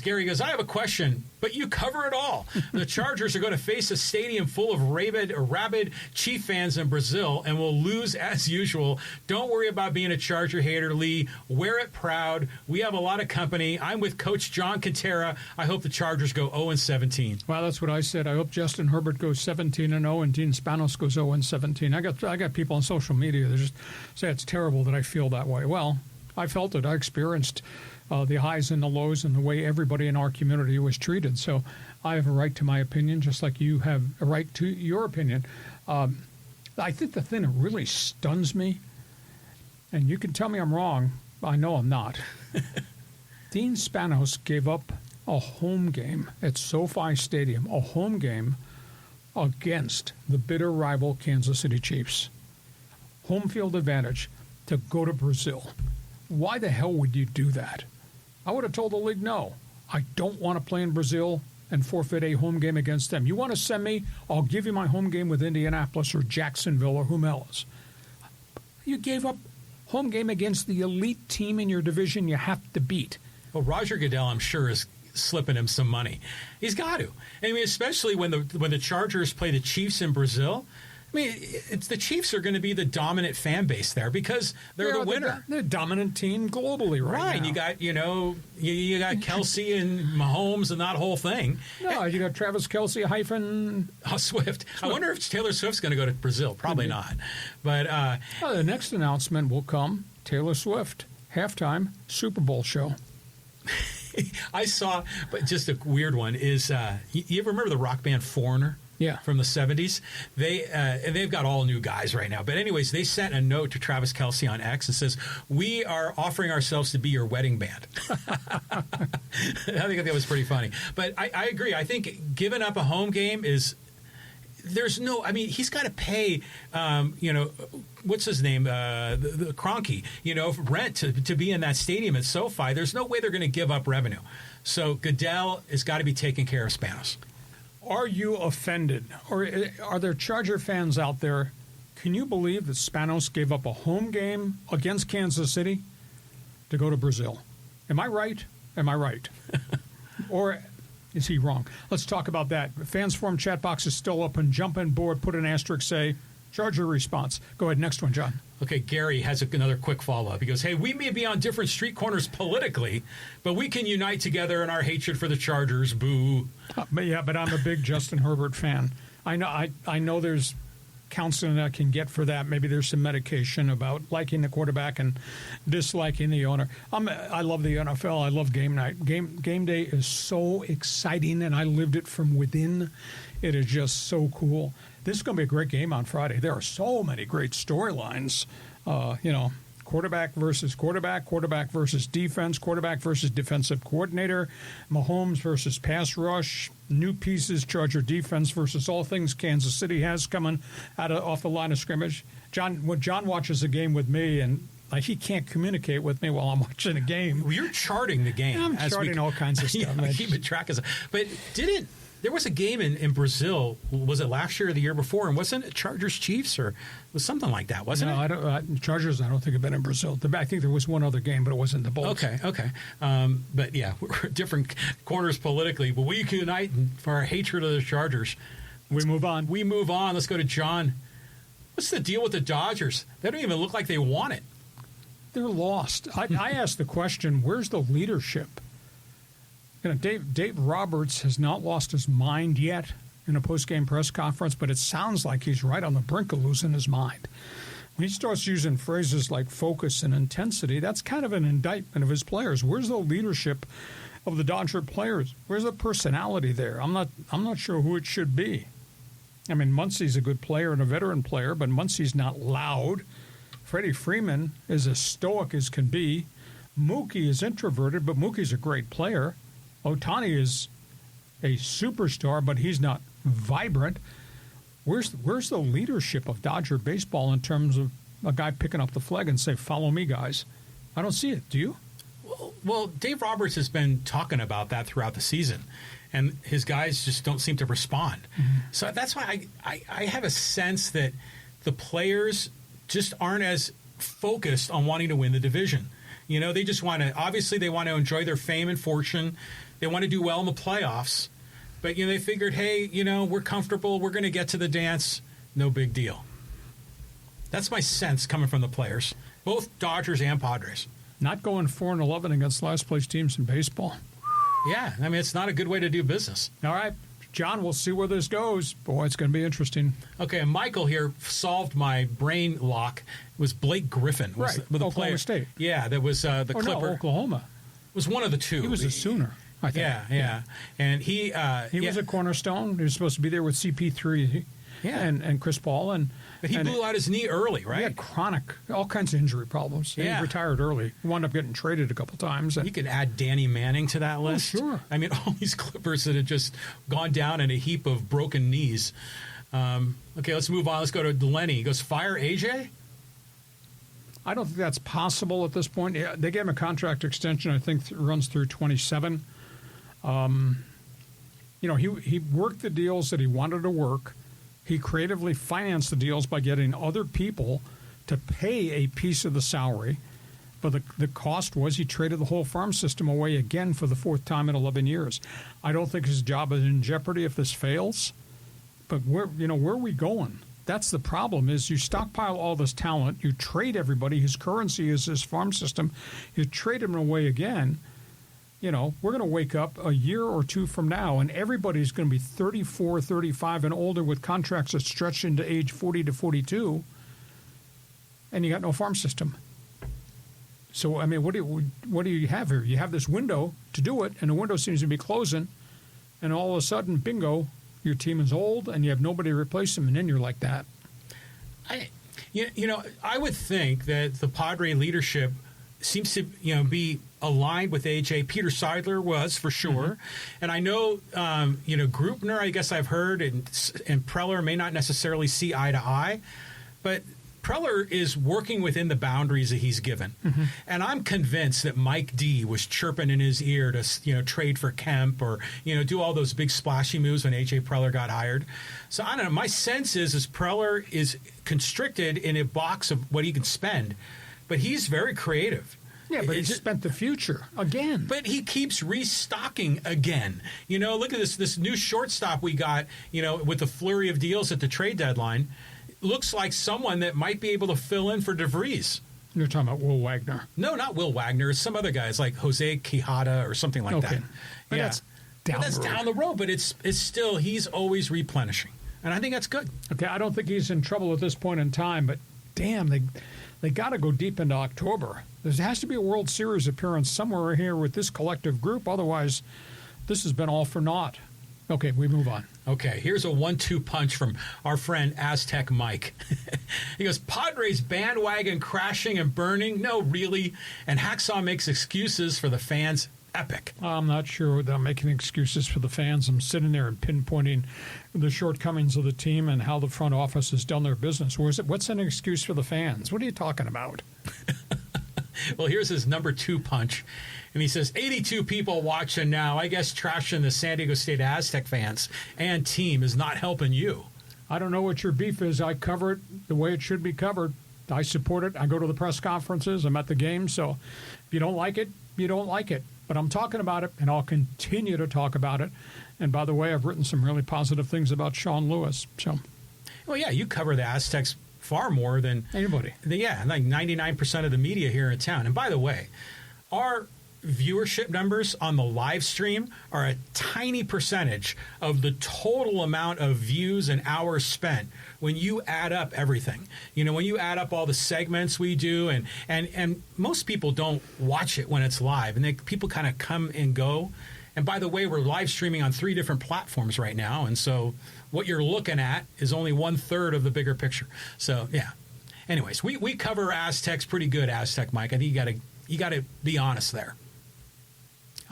Gary goes, I have a question, but you cover it all. The Chargers are going to face a stadium full of rabid Chief fans in Brazil and will lose as usual. Don't worry about being a Charger hater, Lee. Wear it proud. We have a lot of company. I'm with Coach John Quintera. I hope the Chargers go 0-17. Well, that's what I said. I hope Justin Herbert goes 17-0 and Dean Spanos goes 0-17. I got people on social media that just say it's terrible that I feel that way. Well, I felt it. I experienced the highs and the lows and the way everybody in our community was treated. So I have a right to my opinion, just like you have a right to your opinion. I think the thing that really stuns me, and you can tell me I'm wrong, I know I'm not. Dean Spanos gave up a home game at SoFi Stadium, a home game against the bitter rival Kansas City Chiefs. Home field advantage to go to Brazil. Why the hell would you do that? I would have told the league, no, I don't want to play in Brazil and forfeit a home game against them. You want to send me, I'll give you my home game with Indianapolis or Jacksonville or whomever else. You gave up home game against the elite team in your division you have to beat. Well, Roger Goodell, I'm sure, is slipping him some money. He's got to. I mean, especially when the Chargers play the Chiefs in Brazil. I mean, the Chiefs are going to be the dominant fan base there because they're the winner. They're the dominant team globally right now. You got, you got Kelsey and Mahomes and that whole thing. No, you got Travis Kelsey Swift. I wonder if Taylor Swift's going to go to Brazil. Probably not. But the next announcement will come. Taylor Swift, halftime Super Bowl show. I saw, but just a weird one is, you ever remember the rock band Foreigner? Yeah, from the 70s. They've got all new guys right now. But anyways, they sent a note to Travis Kelsey on X and says, we are offering ourselves to be your wedding band. I think that was pretty funny. But I agree. I think giving up a home game is he's got to pay, what's his name, the Kroenke, rent to be in that stadium at SoFi. There's no way they're going to give up revenue. So Goodell has got to be taking care of Spanos. Are you offended? Or are there Charger fans out there? Can you believe that Spanos gave up a home game against Kansas City to go to Brazil? Am I right? Am I right? Or is he wrong? Let's talk about that. Fans Forum chat box is still open. Jump on board, put an asterisk, say Charger response. Go ahead, next one, John. Okay, Gary has another quick follow-up. He goes, hey, we may be on different street corners politically, but we can unite together in our hatred for the Chargers. Boo. But I'm a big Justin Herbert fan. I know there's counseling I can get for that. Maybe there's some medication about liking the quarterback and disliking the owner. I love the NFL. I love game night. Game day is so exciting, and I lived it from within. It is just so cool. This is going to be a great game on Friday. There are so many great storylines. Quarterback versus quarterback, quarterback versus defense, quarterback versus defensive coordinator, Mahomes versus pass rush, new pieces, Charger defense versus all things Kansas City has coming off the line of scrimmage. John watches a game with me, and he can't communicate with me while I'm watching a game. Well, you're charting the game. I'm charting all kinds of stuff. Keeping track of stuff. But there was a game in Brazil, was it last year or the year before, and wasn't it Chargers-Chiefs or was something like that, wasn't it? No, Chargers I don't think have been in Brazil. I think there was one other game, but it wasn't the Bolts. Okay. But yeah, we're different corners politically, but we can unite for our hatred of the Chargers. We move on. Let's go to John. What's the deal with the Dodgers? They don't even look like they want it. They're lost. I asked the question, where's the leadership? Dave Roberts has not lost his mind yet in a post-game press conference, but it sounds like he's right on the brink of losing his mind. When he starts using phrases like focus and intensity, that's kind of an indictment of his players. Where's the leadership of the Dodger players? Where's the personality there? I'm not sure who it should be. I mean, Muncy's a good player and a veteran player, but Muncy's not loud. Freddie Freeman is as stoic as can be. Mookie is introverted, but Mookie's a great player. Ohtani is a superstar, but he's not vibrant. Where's the leadership of Dodger baseball in terms of a guy picking up the flag and say, follow me, guys? I don't see it. Do you? Well, Dave Roberts has been talking about that throughout the season, and his guys just don't seem to respond. Mm-hmm. So that's why I have a sense that the players just aren't as focused on wanting to win the division. They just want to, obviously they want to enjoy their fame and fortune. They want to do well in the playoffs. But, they figured, hey, we're comfortable. We're going to get to the dance. No big deal. That's my sense coming from the players, both Dodgers and Padres. Not going 4-11 against last-place teams in baseball. Yeah, I mean, it's not a good way to do business. All right, John, we'll see where this goes. Boy, it's going to be interesting. Okay, and Michael here solved my brain lock. It was Blake Griffin. Right, with Oklahoma State. Yeah, that was the Clipper. No, Oklahoma. It was one of the two. He was a Sooner, I think. Yeah. And he was a cornerstone. He was supposed to be there with CP3 and Chris Paul. But he blew out his knee early, right? He had chronic, all kinds of injury problems. Yeah. He retired early. He wound up getting traded a couple times. You could add Danny Manning to that list. Oh, sure. I mean, all these Clippers that had just gone down in a heap of broken knees. Okay, let's move on. Let's go to Lenny. He goes, fire AJ? I don't think that's possible at this point. They gave him a contract extension, I think runs through 27. He worked the deals that he wanted to work. He creatively financed the deals by getting other people to pay a piece of the salary. But the cost was he traded the whole farm system away again for the fourth time in 11 years. I don't think his job is in jeopardy if this fails. But where are we going? That's the problem, is you stockpile all this talent, you trade everybody, his currency is his farm system, you trade him away again. We're going to wake up a year or two from now, and everybody's going to be 34, 35 and older with contracts that stretch into age 40 to 42, and you got no farm system. So, I mean, what do you have here? You have this window to do it, and the window seems to be closing, and all of a sudden, bingo, your team is old, and you have nobody to replace them, and then you're like that. I would think that the Padre leadership seems to be aligned with AJ. Peter Seidler was, for sure. Mm-hmm. And I know, Grupner, I guess I've heard, and Preller may not necessarily see eye to eye, but Preller is working within the boundaries that he's given. Mm-hmm. And I'm convinced that Mike D was chirping in his ear to, trade for Kemp or, do all those big splashy moves when AJ Preller got hired. So I don't know. My sense is Preller is constricted in a box of what he can spend, but he's very creative. Yeah, but he spent the future again. But he keeps restocking again. Look at this new shortstop we got, with the flurry of deals at the trade deadline. looks like someone that might be able to fill in for DeVries. You're talking about Will Wagner. No, not Will Wagner. Some other guys like Jose Quijada or something like that. But Yeah, that's down the road. but it's still, he's always replenishing. And I think that's good. Okay, I don't think he's in trouble at this point in time, but damn, they got to go deep into October. There has to be a World Series appearance somewhere here with this collective group. Otherwise, this has been all for naught. Okay, we move on. Okay, here's a 1-2 punch from our friend Aztec Mike. He goes, Padres bandwagon crashing and burning? No, really. And Hacksaw makes excuses for the fans. Epic. I'm not sure without making excuses for the fans. I'm sitting there and pinpointing the shortcomings of the team and how the front office has done their business. What's an excuse for the fans? What are you talking about? Well, here's his number 2 punch. And he says, 82 people watching now. I guess trashing the San Diego State Aztec fans and team is not helping you. I don't know what your beef is. I cover it the way it should be covered. I support it. I go to the press conferences. I'm at the game. So if you don't like it, you don't like it. But I'm talking about it, and I'll continue to talk about it. And by the way, I've written some really positive things about Sean Lewis. So, well, yeah, you cover the Aztecs far more than anybody. Yeah, like 99% of the media here in town. And by the way, our viewership numbers on the live stream are a tiny percentage of the total amount of views and hours spent when you add up everything. You know, when you add up all the segments we do, and most people don't watch it when it's live, and people kind of come and go. And by the way, we're live streaming on 3 different platforms right now, and so what you're looking at is only 1/3 of the bigger picture. So yeah. Anyways, we cover Aztecs pretty good, Aztec Mike. I think you got to be honest there.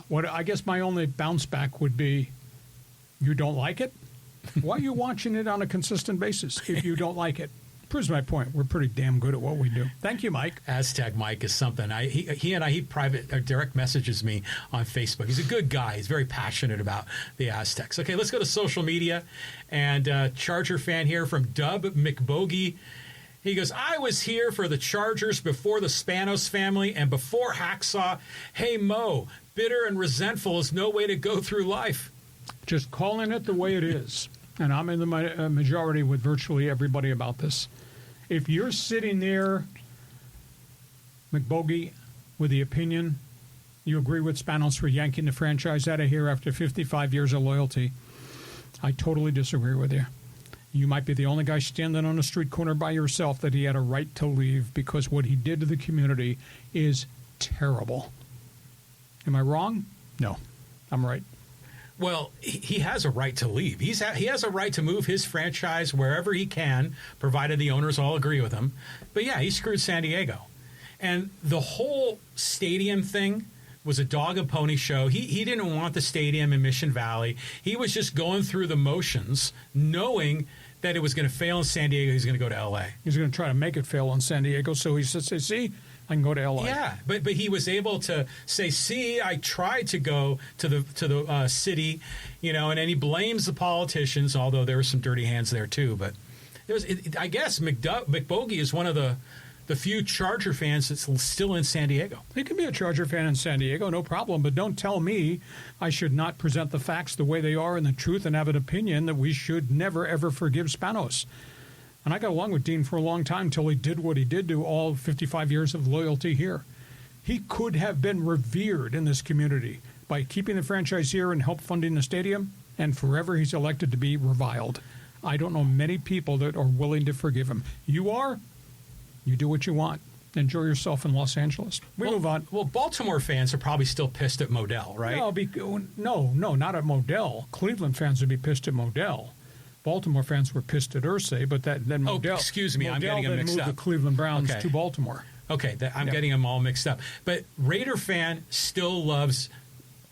What I guess my only bounce back would be, you don't like it? Why are you watching it on a consistent basis if you don't like it? Proves my point. We're pretty damn good at what we do. Thank you, Mike. Aztec Mike is something. He private or direct messages me on Facebook. He's a good guy. He's very passionate about the Aztecs. Okay, let's go to social media. And Charger fan here from Dub McBogey. He goes, I was here for the Chargers before the Spanos family and before Hacksaw. Hey, Mo, bitter and resentful is no way to go through life. Just calling it the way it is. And I'm in the majority with virtually everybody about this. If you're sitting there, McBogey, with the opinion, you agree with Spanos for yanking the franchise out of here after 55 years of loyalty, I totally disagree with you. You might be the only guy standing on a street corner by yourself that he had a right to leave because what he did to the community is terrible. Am I wrong? No, I'm right. Well, he has a right to leave. He has a right to move his franchise wherever he can, provided the owners all agree with him. But yeah, he screwed San Diego. And the whole stadium thing was a dog and pony show. He didn't want the stadium in Mission Valley. He was just going through the motions, knowing that it was going to fail in San Diego. He's going to go to L.A. He's going to try to make it fail in San Diego, so he says, see, I can go to L.A. Yeah, but he was able to say, see, I tried to go to the city, you know, and then he blames the politicians, although there were some dirty hands there too. But I guess McBogey is one of the few Charger fans that's still in San Diego. He can be a Charger fan in San Diego, no problem, but don't tell me I should not present the facts the way they are and the truth and have an opinion that we should never, ever forgive Spanos. And I got along with Dean for a long time until he did what he did to all 55 years of loyalty here. He could have been revered in this community by keeping the franchise here and help funding the stadium, and forever he's elected to be reviled. I don't know many people that are willing to forgive him. You are? You do what you want. Enjoy yourself in Los Angeles. We move on. Well, Baltimore fans are probably still pissed at Modell, right? No, not at Modell. Cleveland fans would be pissed at Modell. Baltimore fans were pissed at Irsay, but then Modell. Oh, excuse me, I'm getting them mixed up. Moved the Cleveland Browns to Baltimore. Okay, I'm getting them all mixed up. But Raider fan still loves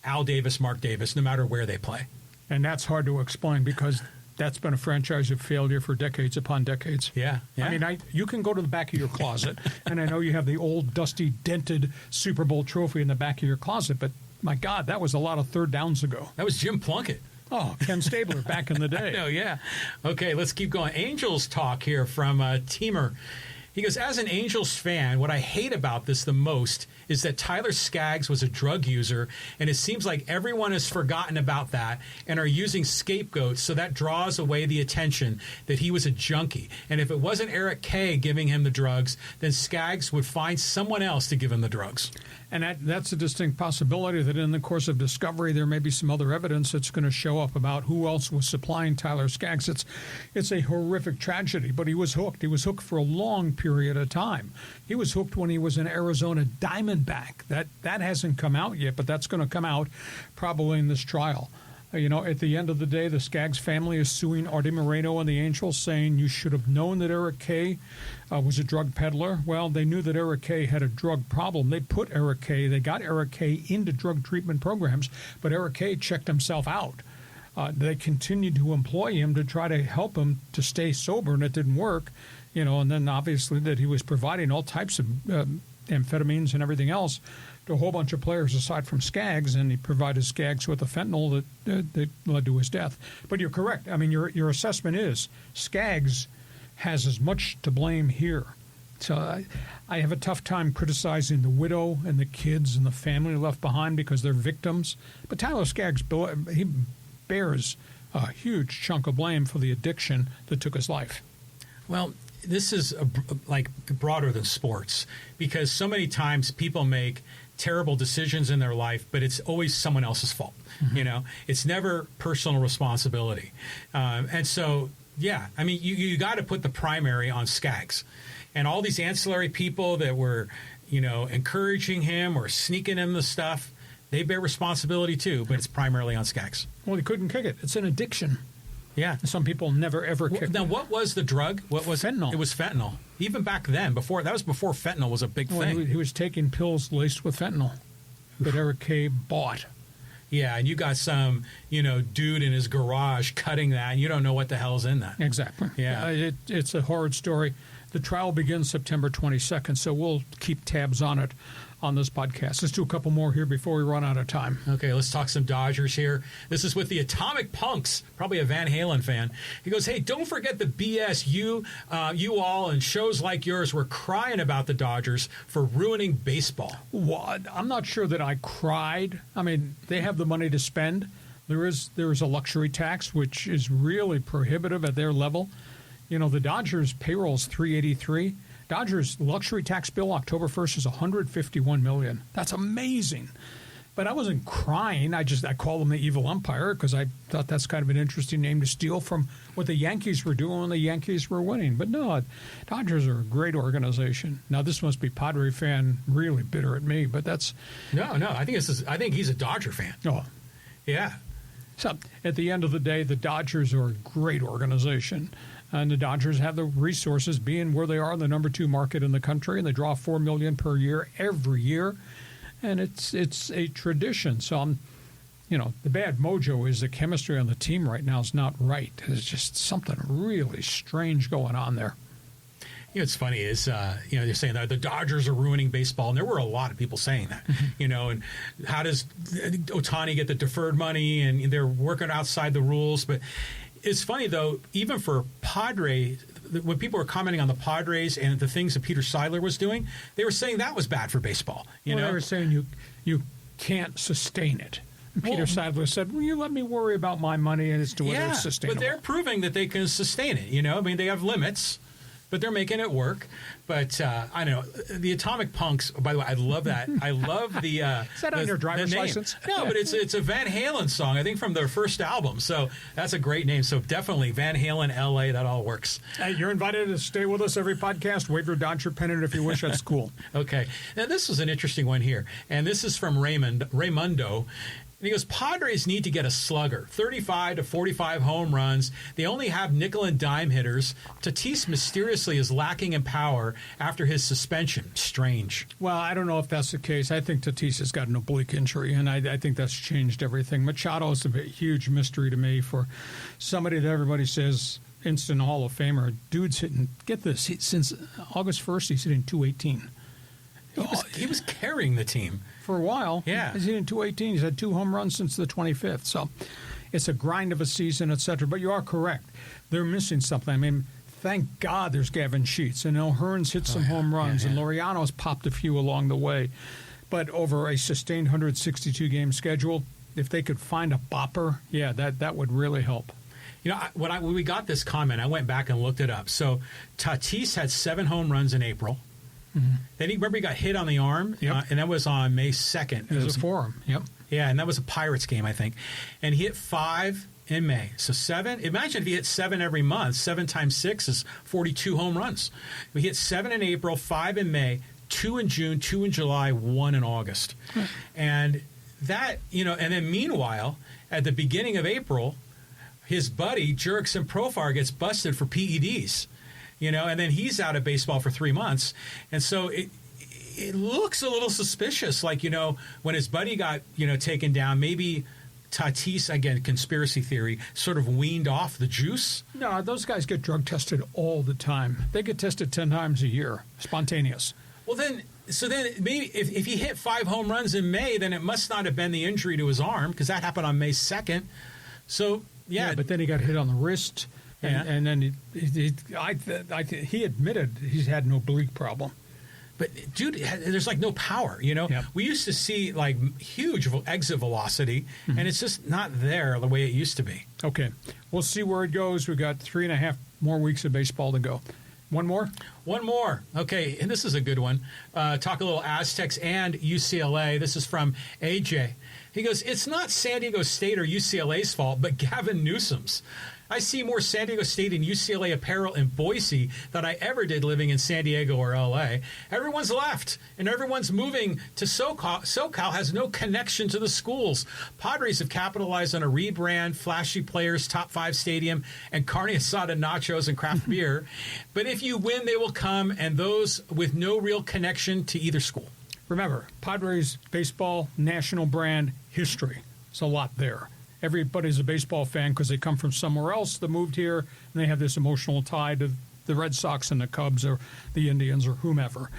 Al Davis, Mark Davis, no matter where they play. And that's hard to explain because that's been a franchise of failure for decades upon decades. Yeah. I mean, you can go to the back of your closet, and I know you have the old, dusty, dented Super Bowl trophy in the back of your closet, but my God, that was a lot of third downs ago. That was Jim Plunkett. Oh, Ken Stabler back in the day. Oh, yeah. Okay, let's keep going. Angels talk here from Teamer. He goes, as an Angels fan, what I hate about this the most is that Tyler Skaggs was a drug user, and it seems like everyone has forgotten about that and are using scapegoats, so that draws away the attention that he was a junkie. And if it wasn't Eric Kay giving him the drugs, then Skaggs would find someone else to give him the drugs. And that's a distinct possibility that in the course of discovery there may be some other evidence that's going to show up about who else was supplying Tyler Skaggs. It's a horrific tragedy, but he was hooked. He was hooked for a long period of time. He was hooked when he was an Arizona Diamondback. That hasn't come out yet, but that's going to come out probably in this trial. At the end of the day, the Skaggs family is suing Artie Moreno and the Angels, saying you should have known that Eric Kay was a drug peddler. Well, they knew that Eric Kay had a drug problem. They got Eric Kay into drug treatment programs, but Eric Kay checked himself out. They continued to employ him to try to help him to stay sober, and it didn't work. And then obviously that he was providing all types of amphetamines and everything else to a whole bunch of players aside from Skaggs, and he provided Skaggs with the fentanyl that led to his death. But you're correct. I mean, your assessment is Skaggs has as much to blame here. So I have a tough time criticizing the widow and the kids and the family left behind because they're victims. But Tyler Skaggs, he bears a huge chunk of blame for the addiction that took his life. Well, this is like broader than sports, because so many times people make terrible decisions in their life, but it's always someone else's fault. Mm-hmm. It's never personal responsibility. And so, yeah, I mean, you got to put the primary on Skaggs, and all these ancillary people that were, encouraging him or sneaking him the stuff, they bear responsibility too, but it's primarily on Skaggs. Well, he couldn't kick it. It's an addiction. Yeah. Some people never, ever kick it. Now, what was the drug? What was fentanyl? It was fentanyl. Even back then, that was before fentanyl was a big thing. He was taking pills laced with fentanyl that Eric Kay bought. Yeah, and you got some, dude in his garage cutting that, and you don't know what the hell's in that. Exactly. Yeah. It's a horrid story. The trial begins September 22nd, so we'll keep tabs on it on this podcast. Let's do a couple more here before we run out of time. Okay, let's talk some Dodgers here. This is with the Atomic Punks, probably a Van Halen fan. He goes, hey, don't forget the BS you all and shows like yours were crying about the Dodgers for ruining baseball. Well, I'm not sure that I cried. I mean, they have the money to spend. There is a luxury tax, which is really prohibitive at their level. The Dodgers' payroll is $383. Dodgers' luxury tax bill October 1st is $151 million. That's amazing. But I wasn't crying. I called them the evil umpire because I thought that's kind of an interesting name to steal from what the Yankees were doing when the Yankees were winning. But no, Dodgers are a great organization. Now, this must be Padre fan really bitter at me, but that's... No, I think he's a Dodger fan. Oh. Yeah. So at the end of the day, the Dodgers are a great organization. And the Dodgers have the resources, being where they are, the number 2 market in the country, and they draw $4 million per year every year, and it's a tradition. So the bad mojo is the chemistry on the team right now is not right. There's just something really strange going on there. It's funny is, they're saying that the Dodgers are ruining baseball, and there were a lot of people saying that, and how does Ohtani get the deferred money, and they're working outside the rules, but it's funny, though, even for Padres, when people were commenting on the Padres and the things that Peter Seidler was doing, they were saying that was bad for baseball. They were saying you can't sustain it. And Peter Seidler said, well, you let me worry about my money and as to whether it's sustainable. But they're proving that they can sustain it. I mean, they have limits, but they're making it work. But I don't know. The Atomic Punks, by the way, I love that. I love the... Is that on your driver's license? No, but it's a Van Halen song, I think, from their first album. So that's a great name. So definitely Van Halen, L.A., that all works. Hey, you're invited to stay with us every podcast. Wave your Dodger pennant if you wish. That's cool. Okay. Now, this was an interesting one here. And this is from Raymundo. And he goes, Padres need to get a slugger, 35 to 45 home runs. They only have nickel and dime hitters. Tatis mysteriously is lacking in power after his suspension. Strange. Well, I don't know if that's the case. I think Tatis has got an oblique injury, and I think that's changed everything. Machado is a huge mystery to me for somebody that everybody says instant Hall of Famer. Dude's hitting, get this, since August 1st, he's hitting .218. He was carrying the team. For a while. Yeah. He's hitting .218. He's had 2 home runs since the 25th. So it's a grind of a season, et cetera. But you are correct. They're missing something. I mean, thank God there's Gavin Sheets. And O'Hearn's hit some home runs, and Laureano's popped a few along the way. But over a sustained 162-game schedule, if they could find a bopper, that would really help. You know, when we got this comment, I went back and looked it up. So Tatis had 7 home runs in April. Mm-hmm. Then he got hit on the arm, and that was on May 2nd. It was a forearm, Yeah, and that was a Pirates game, I think. And he hit 5 in May. So 7. Imagine if he hit 7 every month. 7 times 6 is 42 home runs. We hit 7 in April, 5 in May, 2 in June, 2 in July, 1 in August. And that, and then meanwhile, at the beginning of April, his buddy, Jurickson Profar, gets busted for PEDs, and then he's out of baseball for 3 months. And so it looks a little suspicious, like, when his buddy got, taken down, maybe Tatis, again, conspiracy theory, sort of weaned off the juice. No, those guys get drug tested all the time. They get tested 10 times a year, spontaneous. Well, then maybe if he hit 5 home runs in May, then it must not have been the injury to his arm, because that happened on May 2nd. So, yeah. But then he got hit on the wrist, and then he admitted he's had no oblique problem. But, dude, there's like no power, Yep. We used to see like huge exit velocity, and it's just not there the way it used to be. Okay. We'll see where it goes. We've got 3.5 more weeks of baseball to go. One more? One more. Okay, and this is a good one. Talk a little Aztecs and UCLA. This is from AJ. He goes, it's not San Diego State or UCLA's fault, but Gavin Newsom's. I see more San Diego State and UCLA apparel in Boise than I ever did living in San Diego or LA. Everyone's left, and everyone's moving to SoCal. SoCal has no connection to the schools. Padres have capitalized on a rebrand, flashy players, top 5 stadium, and carne asada nachos and craft beer. But if you win, they will come, and those with no real connection to either school. Remember, Padres baseball, national brand, history. There's a lot there. Everybody's a baseball fan because they come from somewhere else that moved here, and they have this emotional tie to the Red Sox and the Cubs or the Indians or whomever.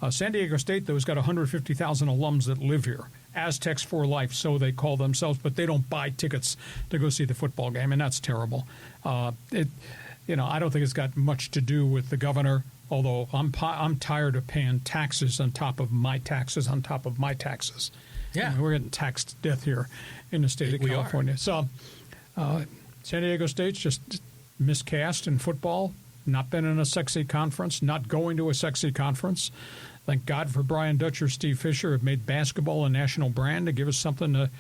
San Diego State, though, has got 150,000 alums that live here. Aztecs for life, so they call themselves, but they don't buy tickets to go see the football game, and that's terrible. I don't think it's got much to do with the governor, although I'm tired of paying taxes on top of my taxes on top of my taxes. Yeah. We're getting taxed to death here in the state of California. So San Diego State's just miscast in football, not been in a sexy conference, not going to a sexy conference. Thank God for Brian Dutcher, Steve Fisher have made basketball a national brand to give us something to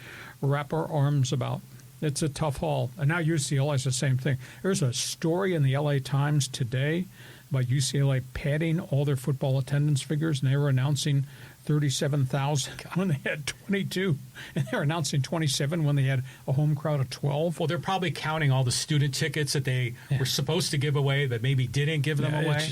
wrap our arms about. It's a tough haul. And now UCLA is the same thing. There's a story in the L.A. Times today about UCLA padding all their football attendance figures, and they were announcing 37,000 when they had 22, and they're announcing 27 when they had a home crowd of 12. Well, they're probably counting all the student tickets that they were supposed to give away but maybe didn't give them away.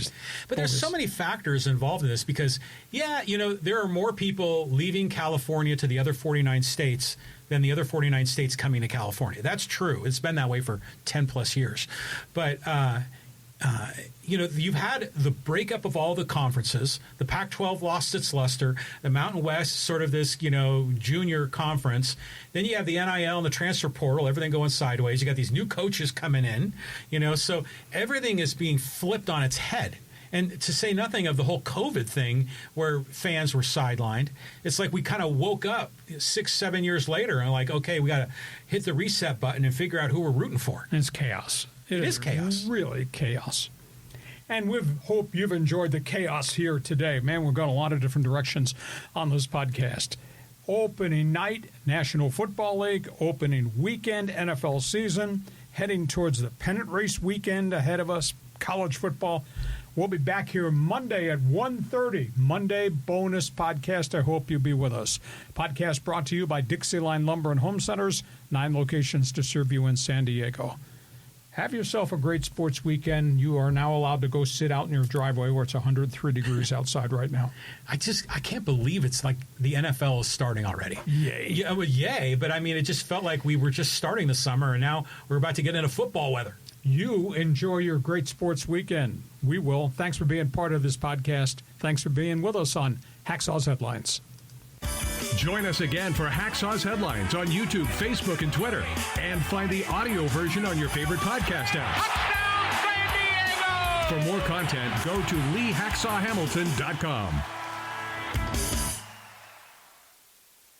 But there's so many factors involved in this because, there are more people leaving California to the other 49 states than the other 49 states coming to California. That's true. It's been that way for 10 plus years. But you've had the breakup of all the conferences. The Pac-12 lost its luster. The Mountain West, sort of this, junior conference. Then you have the NIL and the transfer portal, everything going sideways. You got these new coaches coming in, so everything is being flipped on its head. And to say nothing of the whole COVID thing where fans were sidelined, it's like we kind of woke up 6-7 years later and like, okay, we got to hit the reset button and figure out who we're rooting for. It's chaos. It is chaos. Really chaos. And we hope you've enjoyed the chaos here today. Man, we've gone a lot of different directions on this podcast. Opening night, National Football League. Opening weekend, NFL season. Heading towards the pennant race weekend ahead of us, college football. We'll be back here Monday at 1:30. Monday bonus podcast. I hope you'll be with us. Podcast brought to you by DIXIELINE Lumber and Home Centers. 9 locations to serve you in San Diego. Have yourself a great sports weekend. You are now allowed to go sit out in your driveway where it's 103 degrees outside right now. I can't believe it's like the NFL is starting already. Yay. Yeah, well, yay, but I mean, it just felt like we were just starting the summer, and now we're about to get into football weather. You enjoy your great sports weekend. We will. Thanks for being part of this podcast. Thanks for being with us on Hacksaw's Headlines. Join us again for Hacksaw's Headlines on YouTube, Facebook, and Twitter. And find the audio version on your favorite podcast app. Touchdown, San Diego! For more content, go to LeeHacksawHamilton.com.